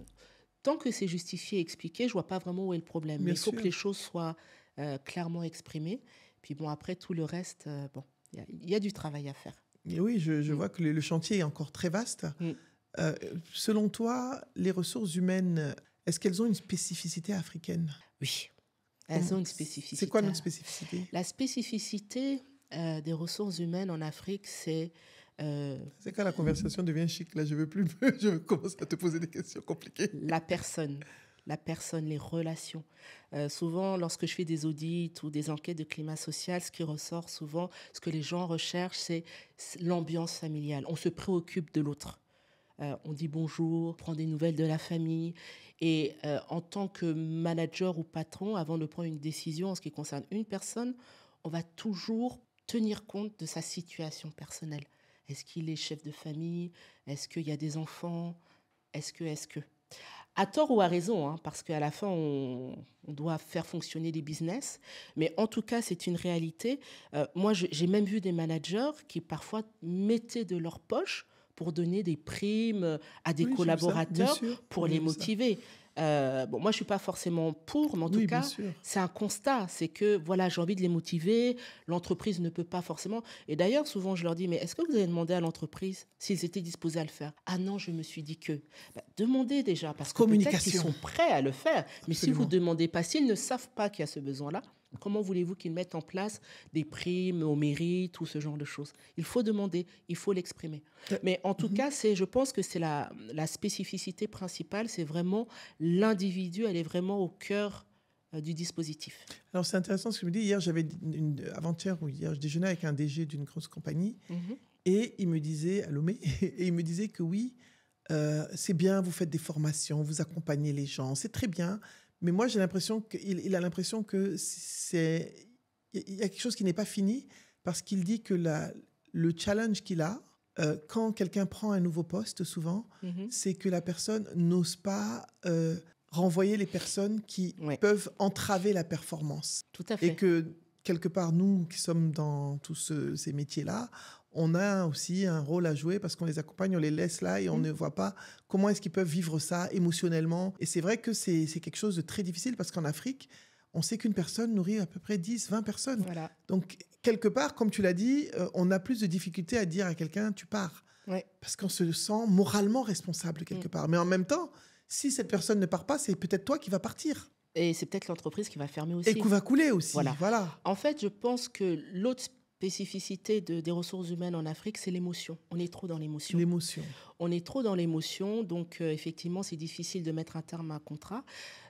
tant que c'est justifié, expliqué, je vois pas vraiment où est le problème. Bien Mais il faut sûr. que les choses soient clairement exprimées. Puis bon, après, tout le reste, bon, il y a du travail à faire. Et oui, je vois que le chantier est encore très vaste. Mm. Selon toi, les ressources humaines, est-ce qu'elles ont une spécificité africaine? Oui, elles ont une spécificité. C'est quoi notre spécificité? La spécificité des ressources humaines en Afrique, c'est... C'est quand la conversation devient chic, là, je veux commencer à te poser des questions compliquées. la personne, les relations. Souvent, lorsque je fais des audits ou des enquêtes de climat social, ce qui ressort souvent, ce que les gens recherchent, c'est l'ambiance familiale. On se préoccupe de l'autre. On dit bonjour, prend des nouvelles de la famille. Et en tant que manager ou patron, avant de prendre une décision en ce qui concerne une personne, on va toujours tenir compte de sa situation personnelle. Est-ce qu'il est chef de famille? Est-ce qu'il y a des enfants? Est-ce que à tort ou à raison, hein, parce qu'à la fin, on doit faire fonctionner des business. Mais en tout cas, c'est une réalité. Moi, j'ai même vu des managers qui parfois mettaient de leur poche pour donner des primes à des Oui, j'ai vu ça, collaborateurs bien sûr, pour j'ai les vu ça. motiver. Bon, moi, je suis pas forcément pour, mais en Oui, tout bien cas, sûr. c'est un constat. C'est que, voilà, j'ai envie de les motiver. L'entreprise ne peut pas forcément. Et d'ailleurs, souvent, je leur dis, mais est-ce que vous avez demandé à l'entreprise s'ils étaient disposés à le faire? Ah non, je me suis dit que. Demandez déjà, parce que peut-être qu'ils Communication. sont prêts à le faire. Mais si vous Absolument. ne demandez pas, s'ils ne savent pas qu'il y a ce besoin-là, comment voulez-vous qu'ils mettent en place des primes au mérite ou ce genre de choses? Il faut demander, il faut l'exprimer. Mais en tout cas, je pense que c'est la spécificité principale, c'est vraiment l'individu, elle est vraiment au cœur du dispositif. Alors, c'est intéressant ce que je me dis. Hier, avant-hier ou hier, je déjeunais avec un DG d'une grosse compagnie et il me disait, à Lomé, et il me disait que oui, c'est bien, vous faites des formations, vous accompagnez les gens, c'est très bien. Mais moi, j'ai l'impression qu'il a l'impression que il y a quelque chose qui n'est pas fini parce qu'il dit que le challenge qu'il a, quand quelqu'un prend un nouveau poste, souvent, c'est que la personne n'ose pas renvoyer les personnes qui Ouais. peuvent entraver la performance. Tout à fait. Et que, quelque part, nous qui sommes dans tous ces métiers-là, on a aussi un rôle à jouer parce qu'on les accompagne, on les laisse là et on ne voit pas comment est-ce qu'ils peuvent vivre ça émotionnellement. Et c'est vrai que c'est quelque chose de très difficile parce qu'en Afrique, on sait qu'une personne nourrit à peu près 10, 20 personnes. Voilà. Donc, quelque part, comme tu l'as dit, on a plus de difficultés à dire à quelqu'un, tu pars. Ouais. Parce qu'on se sent moralement responsable quelque part. Mais en même temps, si cette personne ne part pas, c'est peut-être toi qui vas partir. Et c'est peut-être l'entreprise qui va fermer aussi. Et qui va couler aussi. Voilà. En fait, je pense que l'autre spécificité des ressources humaines en Afrique, c'est l'émotion. On est trop dans l'émotion. On est trop dans l'émotion, donc effectivement, c'est difficile de mettre un terme à un contrat.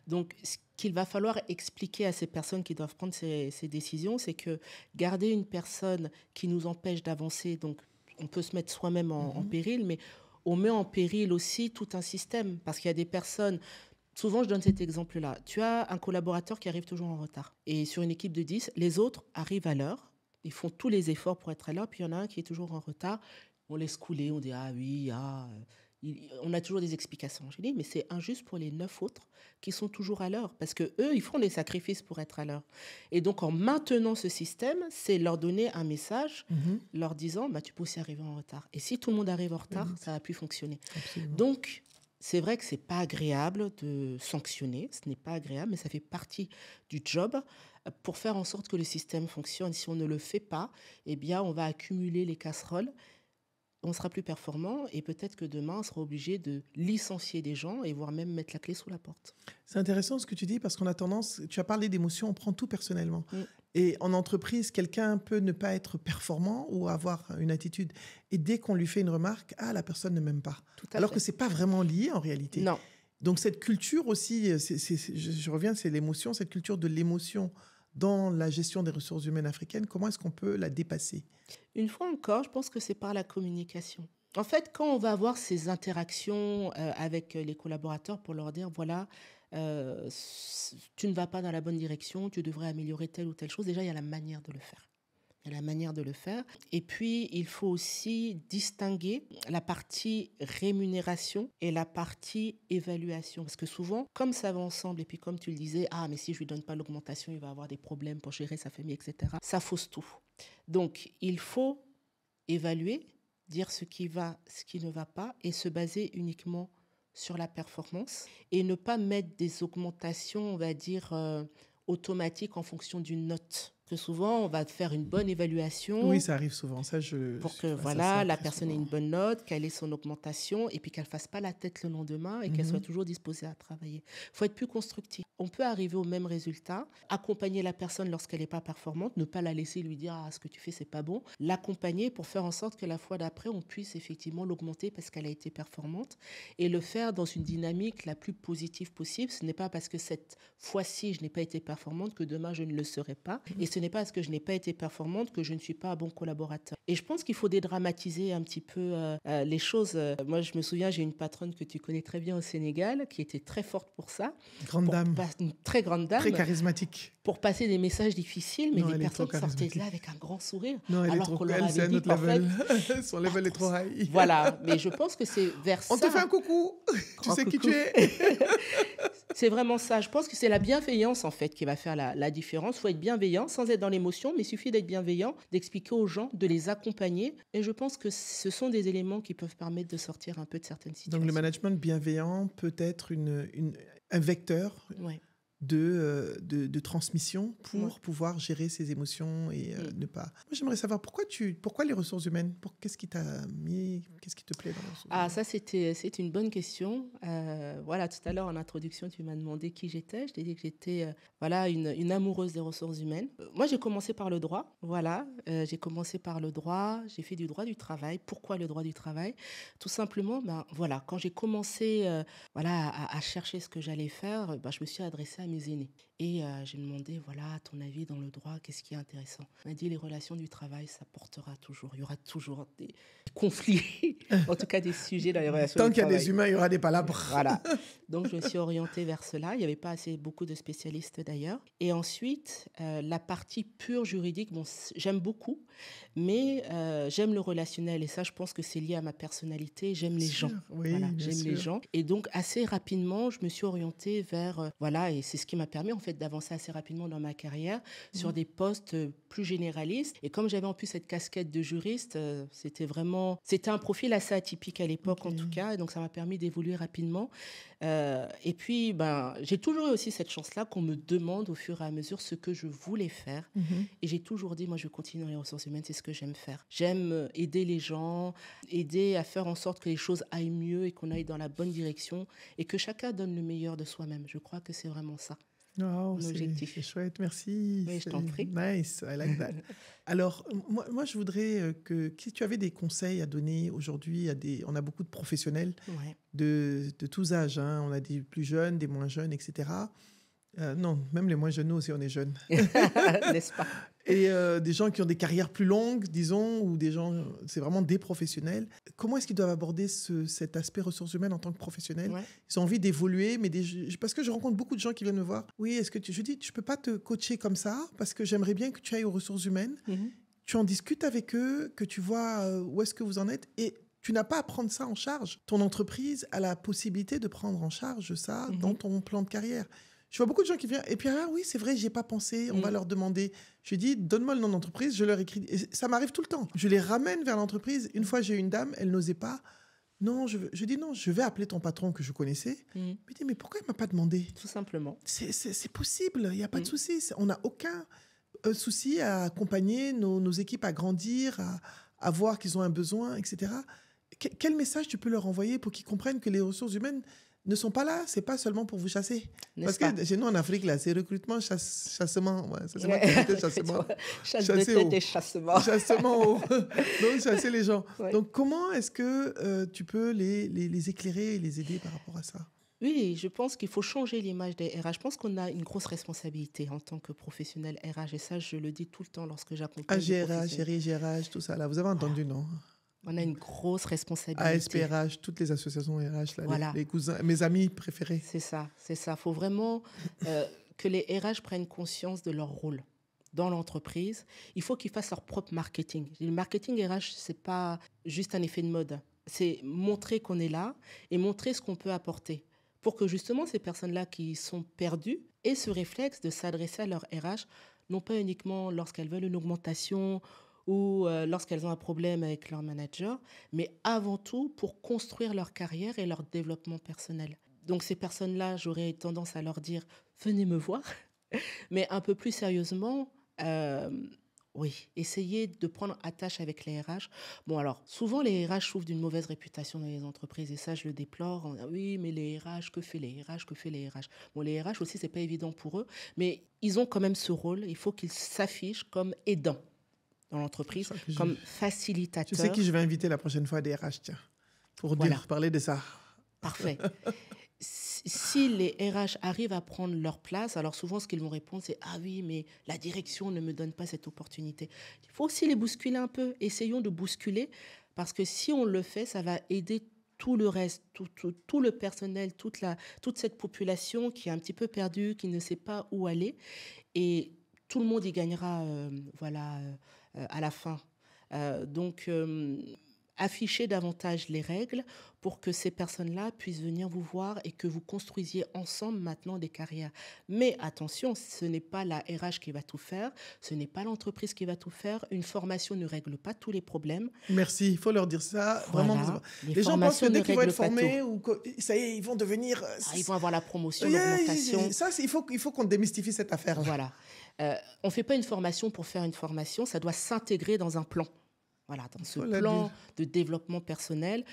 Donc, ce qu'il va falloir expliquer à ces personnes qui doivent prendre ces décisions, c'est que garder une personne qui nous empêche d'avancer, donc on peut se mettre soi-même en péril, mais on met en péril aussi tout un système, parce qu'il y a des personnes... Souvent, je donne cet exemple-là. Tu as un collaborateur qui arrive toujours en retard. Et sur une équipe de 10, les autres arrivent à l'heure. Ils font tous les efforts pour être à l'heure. Puis il y en a un qui est toujours en retard. On laisse couler. On dit, ah oui, on a toujours des explications. Je dis, mais c'est injuste pour les 9 autres qui sont toujours à l'heure. Parce qu'eux, ils font des sacrifices pour être à l'heure. Et donc, en maintenant ce système, c'est leur donner un message, leur disant, bah, tu peux aussi arriver en retard. Et si tout le monde arrive en retard, ça ne va plus fonctionner. Absolument. Donc, c'est vrai que ce n'est pas agréable de sanctionner, ce n'est pas agréable, mais ça fait partie du job pour faire en sorte que le système fonctionne. Si on ne le fait pas, eh bien, on va accumuler les casseroles, on sera plus performant et peut-être que demain, on sera obligé de licencier des gens et voire même mettre la clé sous la porte. C'est intéressant ce que tu dis parce qu'on a tendance, tu as parlé d'émotion, on prend tout personnellement. Et en entreprise, quelqu'un peut ne pas être performant ou avoir une attitude. Et dès qu'on lui fait une remarque, la personne ne m'aime pas. Alors que ce n'est pas vraiment lié en réalité. Non. Donc cette culture aussi, je reviens, c'est l'émotion, cette culture de l'émotion dans la gestion des ressources humaines africaines, comment est-ce qu'on peut la dépasser ? Une fois encore, je pense que c'est par la communication. En fait, quand on va avoir ces interactions avec les collaborateurs pour leur dire, voilà, tu ne vas pas dans la bonne direction, tu devrais améliorer telle ou telle chose, déjà, il y a la manière de le faire. Il y a la manière de le faire. Et puis, il faut aussi distinguer la partie rémunération et la partie évaluation. Parce que souvent, comme ça va ensemble, et puis comme tu le disais, mais si je ne lui donne pas l'augmentation, il va avoir des problèmes pour gérer sa famille, etc. Ça fausse tout. Donc, il faut évaluer, dire ce qui va, ce qui ne va pas, et se baser uniquement sur la performance et ne pas mettre des augmentations, on va dire, automatiques en fonction d'une note. Que souvent, on va faire une bonne évaluation. Oui, ça arrive souvent. Pour que la personne ait une bonne note, qu'elle ait son augmentation et puis qu'elle ne fasse pas la tête le lendemain et qu'elle soit toujours disposée à travailler. Il faut être plus constructif. On peut arriver au même résultat, accompagner la personne lorsqu'elle n'est pas performante, ne pas la laisser lui dire ce que tu fais, c'est pas bon. L'accompagner pour faire en sorte que la fois d'après, on puisse effectivement l'augmenter parce qu'elle a été performante et le faire dans une dynamique la plus positive possible. Ce n'est pas parce que cette fois-ci, je n'ai pas été performante que demain, je ne le serai pas. Et ce n'est pas parce que je n'ai pas été performante que je ne suis pas un bon collaborateur. Et je pense qu'il faut dédramatiser un petit peu les choses. Moi, je me souviens, j'ai une patronne que tu connais très bien au Sénégal, qui était très forte pour ça. Une très grande dame. Très charismatique. Pour passer des messages difficiles, mais les personnes sortaient de là avec un grand sourire. Non, alors qu'on leur avait dit qu'en fait... Son level est trop high. Voilà, mais je pense que c'est vers ça... On te fait un coucou. Tu sais qui tu es. C'est vraiment ça. Je pense que c'est la bienveillance, en fait, qui va faire la différence. Il faut être bienveillant, sans être dans l'émotion, mais il suffit d'être bienveillant, d'expliquer aux gens, de les accompagner. Et je pense que ce sont des éléments qui peuvent permettre de sortir un peu de certaines situations. Donc, le management bienveillant peut être un vecteur de transmission pour pouvoir gérer ses émotions et ne pas... Moi, j'aimerais savoir pourquoi les ressources humaines ? Qu'est-ce qui t'a mis... Qu'est-ce qui te plaît dans les ressources humaines ? Ça, c'est une bonne question. Voilà, tout à l'heure, en introduction, tu m'as demandé qui j'étais. Je t'ai dit que j'étais une amoureuse des ressources humaines. Moi, j'ai commencé par le droit. Voilà, j'ai commencé par le droit. J'ai fait du droit du travail. Pourquoi le droit du travail ? Tout simplement, quand j'ai commencé à chercher ce que j'allais faire, je me suis adressée à mes aînés. Et j'ai demandé, ton avis dans le droit, qu'est-ce qui est intéressant ? On m'a dit, les relations du travail, ça portera toujours. Il y aura toujours des conflits, en tout cas des sujets dans les relations du travail. Tant qu'il y a des humains, il y aura des palabres. Voilà. Donc, je me suis orientée vers cela. Il n'y avait pas beaucoup de spécialistes d'ailleurs. Et ensuite, la partie pure juridique, j'aime beaucoup, mais j'aime le relationnel. Et ça, je pense que c'est lié à ma personnalité. J'aime les gens. Oui, j'aime les gens. Et donc, assez rapidement, je me suis orientée vers... et c'est ce qui m'a permis en fait d'avancer assez rapidement dans ma carrière sur des postes plus généralistes. Et comme j'avais en plus cette casquette de juriste, c'était un profil assez atypique à l'époque en tout cas, et donc ça m'a permis d'évoluer rapidement. Et puis, j'ai toujours eu aussi cette chance-là qu'on me demande au fur et à mesure ce que je voulais faire. Et j'ai toujours dit, moi, je continue dans les ressources humaines, c'est ce que j'aime faire. J'aime aider les gens, aider à faire en sorte que les choses aillent mieux et qu'on aille dans la bonne direction et que chacun donne le meilleur de soi-même. Je crois que c'est vraiment ça. Wow, c'est chouette, merci. Oui, je t'en prie. Nice, I like that. Alors, moi, je voudrais que si tu avais des conseils à donner aujourd'hui, on a beaucoup de professionnels de tous âges. Hein. On a des plus jeunes, des moins jeunes, etc. Non, même les moins jeunes, nous aussi, on est jeunes. N'est-ce pas? Et des gens qui ont des carrières plus longues, disons, ou des gens, c'est vraiment des professionnels. Comment est-ce qu'ils doivent aborder cet aspect ressources humaines en tant que professionnels? Ils ont envie d'évoluer, mais parce que je rencontre beaucoup de gens qui viennent me voir. Oui, je dis, je ne peux pas te coacher comme ça, parce que j'aimerais bien que tu ailles aux ressources humaines. Tu en discutes avec eux, que tu vois où est-ce que vous en êtes, et tu n'as pas à prendre ça en charge. Ton entreprise a la possibilité de prendre en charge ça dans ton plan de carrière. Je vois beaucoup de gens qui viennent, et puis oui, c'est vrai, j'y ai pas pensé, on va leur demander. Je dis, donne-moi le nom d'entreprise, je leur écris. Et ça m'arrive tout le temps. Je les ramène vers l'entreprise. Une fois, j'ai eu une dame, elle n'osait pas. Non, je dis non, je vais appeler ton patron que je connaissais. Il me dit, mais pourquoi il ne m'a pas demandé? Tout simplement. C'est possible, il n'y a pas de souci. On n'a aucun souci à accompagner nos équipes à grandir, à voir qu'ils ont un besoin, etc. Quel message tu peux leur envoyer pour qu'ils comprennent que les ressources humaines ne sont pas là, c'est pas seulement pour vous chasser. Parce que chez nous en Afrique, là, c'est recrutement, chassement. Chassement, chasse de tête et chassement. Chassement. Donc, chasser les gens. Donc, comment est-ce que tu peux les éclairer et les aider par rapport à ça? Oui, je pense qu'il faut changer l'image des RH. Je pense qu'on a une grosse responsabilité en tant que professionnel RH. Et ça, je le dis tout le temps lorsque j'accompagne les professionnels. GRH, tout ça. Là. Vous avez entendu, non? On a une grosse responsabilité. ASPRH, toutes les associations RH, là, Voilà. les cousins, mes amis préférés. C'est ça. Il faut vraiment que les RH prennent conscience de leur rôle dans l'entreprise. Il faut qu'ils fassent leur propre marketing. Le marketing RH, ce n'est pas juste un effet de mode. C'est montrer qu'on est là et montrer ce qu'on peut apporter pour que justement ces personnes-là qui sont perdues aient ce réflexe de s'adresser à leur RH, non pas uniquement lorsqu'elles veulent une augmentation ou lorsqu'elles ont un problème avec leur manager, mais avant tout pour construire leur carrière et leur développement personnel. Donc ces personnes-là, j'aurais tendance à leur dire « venez me voir », mais un peu plus sérieusement, oui, essayez de prendre attache avec les RH. Bon, alors, souvent, les RH souffrent d'une mauvaise réputation dans les entreprises, et ça, je le déplore. Oui, mais les RH, que fait les RH, que fait les RH? Bon, les RH aussi, c'est pas évident pour eux, mais ils ont quand même ce rôle. Il faut qu'ils s'affichent comme aidants dans l'entreprise, comme facilitateurs. Tu sais qui je vais inviter la prochaine fois des RH, tiens, pour parler de ça. Parfait. Si les RH arrivent à prendre leur place, alors souvent ce qu'ils vont répondre, c'est « Ah oui, mais la direction ne me donne pas cette opportunité ». Il faut aussi les bousculer un peu. Essayons de bousculer, parce que si on le fait, ça va aider tout le reste, tout le personnel, toute cette population qui est un petit peu perdue, qui ne sait pas où aller. Et tout le monde y gagnera à la fin. Donc, affichez davantage les règles pour que ces personnes-là puissent venir vous voir et que vous construisiez ensemble maintenant des carrières. Mais attention, ce n'est pas la RH qui va tout faire, ce n'est pas l'entreprise qui va tout faire. Une formation ne règle pas tous les problèmes. Merci, il faut leur dire ça. Voilà. Vraiment, les gens pensent que dès qu'ils vont être formés, ça y est, ils vont devenir... ils vont avoir la promotion, l'augmentation. Ça, il faut qu'on démystifie cette affaire. Voilà. On ne fait pas une formation pour faire une formation, ça doit s'intégrer dans un plan. Voilà, dans ce plan de développement personnel,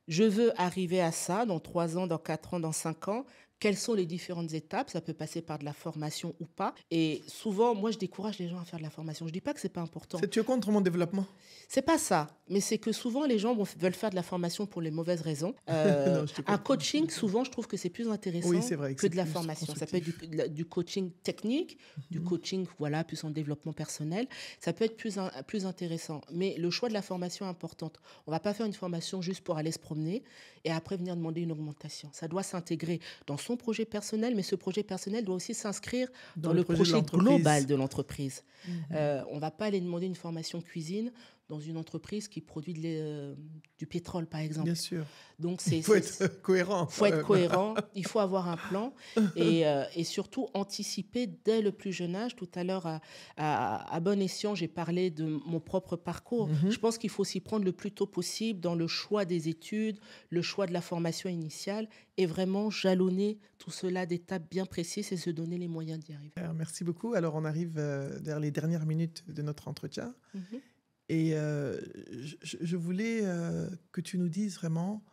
je veux arriver à ça dans 3 ans, dans 4 ans, dans 5 ans. Quelles sont les différentes étapes? Ça peut passer par de la formation ou pas. Et souvent, moi, je décourage les gens à faire de la formation. Je ne dis pas que ce n'est pas important. Tu es contre mon développement? Ce n'est pas ça. Mais c'est que souvent, les gens veulent faire de la formation pour les mauvaises raisons. Non, un coaching, souvent, je trouve que c'est plus intéressant que de la formation. Ça peut être du coaching technique, du coaching plus en développement personnel. Ça peut être plus intéressant. Mais le choix de la formation est important. On ne va pas faire une formation juste pour aller se promener et après venir demander une augmentation. Ça doit s'intégrer dans son projet personnel, mais ce projet personnel doit aussi s'inscrire dans le projet global de l'entreprise. On ne va pas aller demander une formation cuisine dans une entreprise qui produit du pétrole, par exemple. Bien sûr. Donc, Il faut être cohérent. Il faut être cohérent, il faut avoir un plan et surtout anticiper dès le plus jeune âge. Tout à l'heure, à bon escient, j'ai parlé de mon propre parcours. Je pense qu'il faut s'y prendre le plus tôt possible dans le choix des études, le choix de la formation initiale et vraiment jalonner tout cela d'étapes bien précises et se donner les moyens d'y arriver. Alors, merci beaucoup. Alors, on arrive vers les dernières minutes de notre entretien. Et je voulais que tu nous dises vraiment,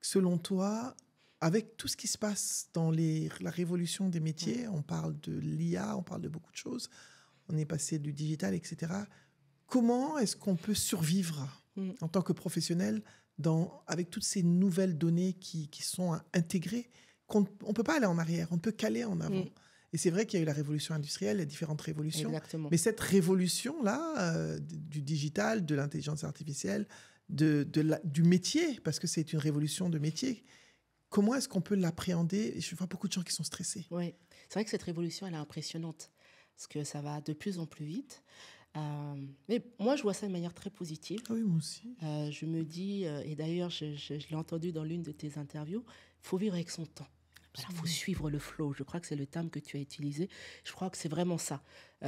selon toi, avec tout ce qui se passe dans la révolution des métiers, on parle de l'IA, on parle de beaucoup de choses, on est passé du digital, etc. Comment est-ce qu'on peut survivre en tant que professionnel avec toutes ces nouvelles données qui sont intégrées, on ne peut pas aller en arrière, on ne peut qu'aller en avant. Et c'est vrai qu'il y a eu la révolution industrielle, il y a différentes révolutions. Exactement. Mais cette révolution-là, du digital, de l'intelligence artificielle, du métier, parce que c'est une révolution de métier, comment est-ce qu'on peut l'appréhender? Je vois beaucoup de gens qui sont stressés. Oui, c'est vrai que cette révolution, elle est impressionnante, parce que ça va de plus en plus vite. Mais moi, je vois ça de manière très positive. Ah oui, moi aussi. Je me dis, et d'ailleurs, je l'ai entendu dans l'une de tes interviews, il faut vivre avec son temps. Il faut suivre le flow. Je crois que c'est le terme que tu as utilisé. Je crois que c'est vraiment ça.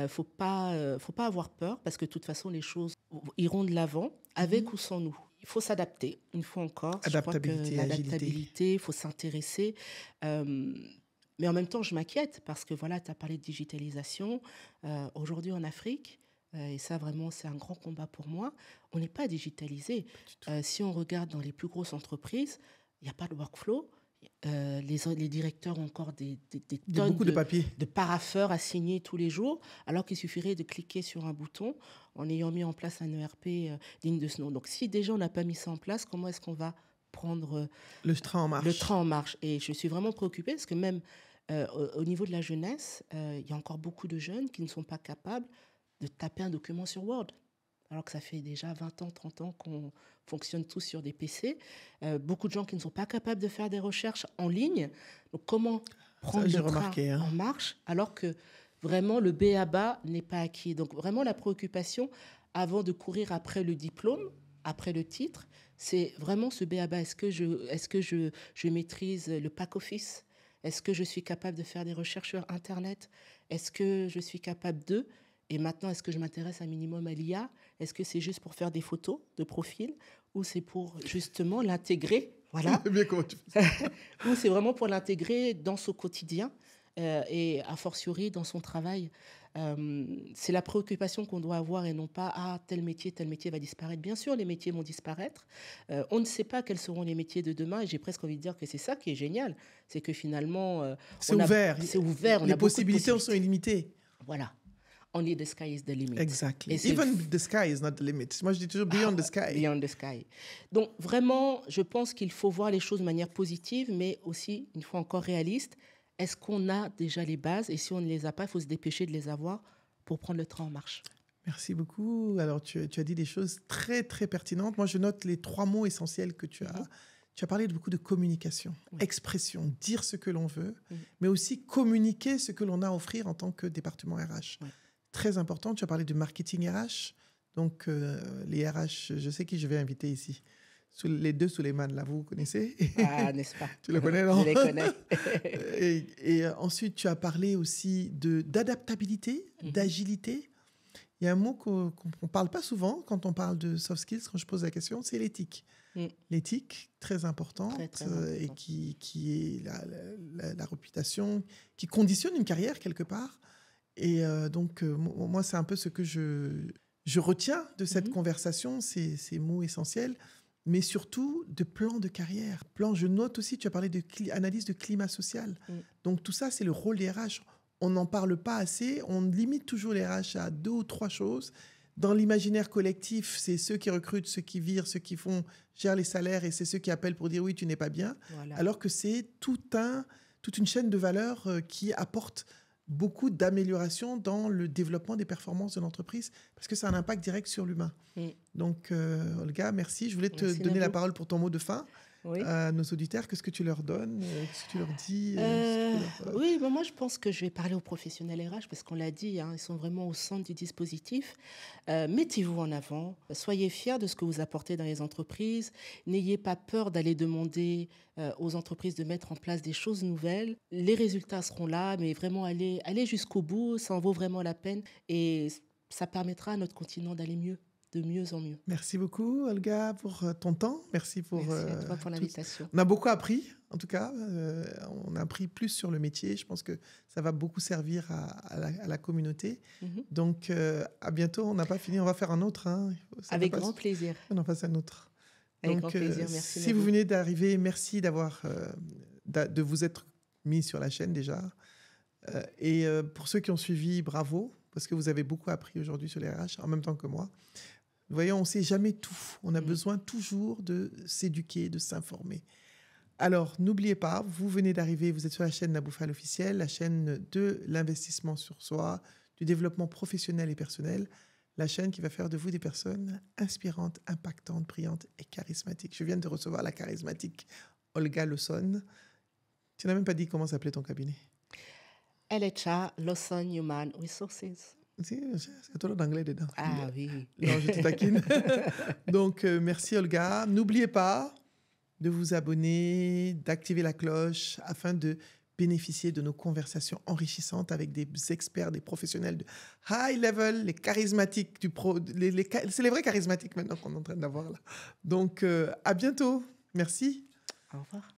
Faut pas avoir peur parce que de toute façon, les choses iront de l'avant avec ou sans nous. Il faut s'adapter. Une fois encore, adaptabilité, l'adaptabilité, il faut s'intéresser. Mais en même temps, je m'inquiète parce que voilà, tu as parlé de digitalisation. Aujourd'hui en Afrique, et ça vraiment, c'est un grand combat pour moi, on n'est pas digitalisé. Si on regarde dans les plus grosses entreprises, il n'y a pas de workflow. Les directeurs ont encore des tonnes de parapheurs à signer tous les jours, alors qu'il suffirait de cliquer sur un bouton en ayant mis en place un ERP digne de ce nom. Donc, si déjà on n'a pas mis ça en place, comment est-ce qu'on va prendre le train en marche? Et je suis vraiment préoccupée parce que même au niveau de la jeunesse, il y a encore beaucoup de jeunes qui ne sont pas capables de taper un document sur Word. Alors que ça fait déjà 20 ans, 30 ans qu'on fonctionne tous sur des PC. Beaucoup de gens qui ne sont pas capables de faire des recherches en ligne. Donc, comment prendre le train en marche alors que vraiment le B.A.-ba n'est pas acquis. Donc, vraiment, la préoccupation, avant de courir après le diplôme, après le titre, c'est vraiment ce B.A.-ba. Est-ce que je maîtrise le pack office? Est-ce que je suis capable de faire des recherches sur Internet? Est-ce que je suis capable de... Et maintenant, est-ce que je m'intéresse un minimum à l'IA? Est-ce que c'est juste pour faire des photos de profil ou c'est pour justement l'intégrer? Voilà. Ou c'est vraiment pour l'intégrer dans son quotidien et a fortiori dans son travail. C'est la préoccupation qu'on doit avoir et non pas tel métier va disparaître. Bien sûr, les métiers vont disparaître. On ne sait pas quels seront les métiers de demain et j'ai presque envie de dire que c'est ça qui est génial. C'est que finalement, c'est ouvert. Les possibilités sont illimitées. Voilà. Only the sky is the limit. Exactly. Even the sky is not the limit. Moi, je dis toujours beyond the sky. Beyond the sky. Donc, vraiment, je pense qu'il faut voir les choses de manière positive, mais aussi, une fois encore, réaliste. Est-ce qu'on a déjà les bases? Et si on ne les a pas, il faut se dépêcher de les avoir pour prendre le train en marche. Merci beaucoup. Alors, tu as dit des choses très, très pertinentes. Moi, je note les 3 mots essentiels que tu as. Tu as parlé de beaucoup de communication, expression, dire ce que l'on veut, mais aussi communiquer ce que l'on a à offrir en tant que département RH. Très important, tu as parlé de marketing RH. Donc, les RH, je sais qui je vais inviter ici. Les 2 Souleymane, là, vous connaissez? Ah, n'est-ce pas? Tu les connais, non? Je les connais. et ensuite, tu as parlé aussi d'adaptabilité, d'agilité. Il y a un mot qu'on ne parle pas souvent quand on parle de soft skills, quand je pose la question, c'est l'éthique. L'éthique, très importante, et qui est la réputation, qui conditionne une carrière quelque part. Et donc, moi, c'est un peu ce que je retiens de cette conversation, ces mots essentiels, mais surtout de plan de carrière. Je note aussi, tu as parlé d'analyse de climat social. Donc, tout ça, c'est le rôle des RH. On n'en parle pas assez, on limite toujours les RH à 2 ou 3 choses. Dans l'imaginaire collectif, c'est ceux qui recrutent, ceux qui virent, ceux qui gèrent les salaires, et c'est ceux qui appellent pour dire « oui, tu n'es pas bien ». Alors que c'est toute une chaîne de valeur qui apporte beaucoup d'améliorations dans le développement des performances de l'entreprise parce que ça a un impact direct sur l'humain. Donc, Olga, merci. Je voulais te donner la parole pour ton mot de fin Oui. à nos auditeurs. Qu'est-ce que tu leur donnes? Qu'est-ce que tu leur dis? Oui, mais moi je pense que je vais parler aux professionnels RH parce qu'on l'a dit, hein, ils sont vraiment au centre du dispositif. Mettez-vous en avant, soyez fiers de ce que vous apportez dans les entreprises, n'ayez pas peur d'aller demander aux entreprises de mettre en place des choses nouvelles. Les résultats seront là, mais vraiment aller jusqu'au bout, ça en vaut vraiment la peine et ça permettra à notre continent d'aller mieux, de mieux en mieux. Merci beaucoup, Olga, pour ton temps. Merci pour Merci à toi pour tout. l'invitation. On a beaucoup appris, en tout cas. On a appris plus sur le métier. Je pense que ça va beaucoup servir à la communauté. Mhm. Donc, à bientôt. On n'a pas fini. On va faire un autre. Hein. Avec grand plaisir. On en fasse un autre. Avec Donc, grand plaisir. Merci. si vous venez d'arriver, merci de vous être mis sur la chaîne déjà. Et pour ceux qui ont suivi, bravo, parce que vous avez beaucoup appris aujourd'hui sur les RH, en même temps que moi. Vous voyez, on ne sait jamais tout. On a besoin toujours de s'éduquer, de s'informer. Alors, n'oubliez pas, vous venez d'arriver, vous êtes sur la chaîne Naboufal officielle, la chaîne de l'investissement sur soi, du développement professionnel et personnel, la chaîne qui va faire de vous des personnes inspirantes, impactantes, brillantes et charismatiques. Je viens de recevoir la charismatique Olga Lawson. Tu n'as même pas dit comment s'appelait ton cabinet. LHA, Lawson Human Resources. C'est trop d'anglais dedans. Ah oui. Non, je te taquine. Donc, merci Olga. N'oubliez pas de vous abonner, d'activer la cloche afin de bénéficier de nos conversations enrichissantes avec des experts, des professionnels de high level, les charismatiques c'est les vrais charismatiques maintenant qu'on est en train d'avoir là. Donc, à bientôt. Merci. Au revoir.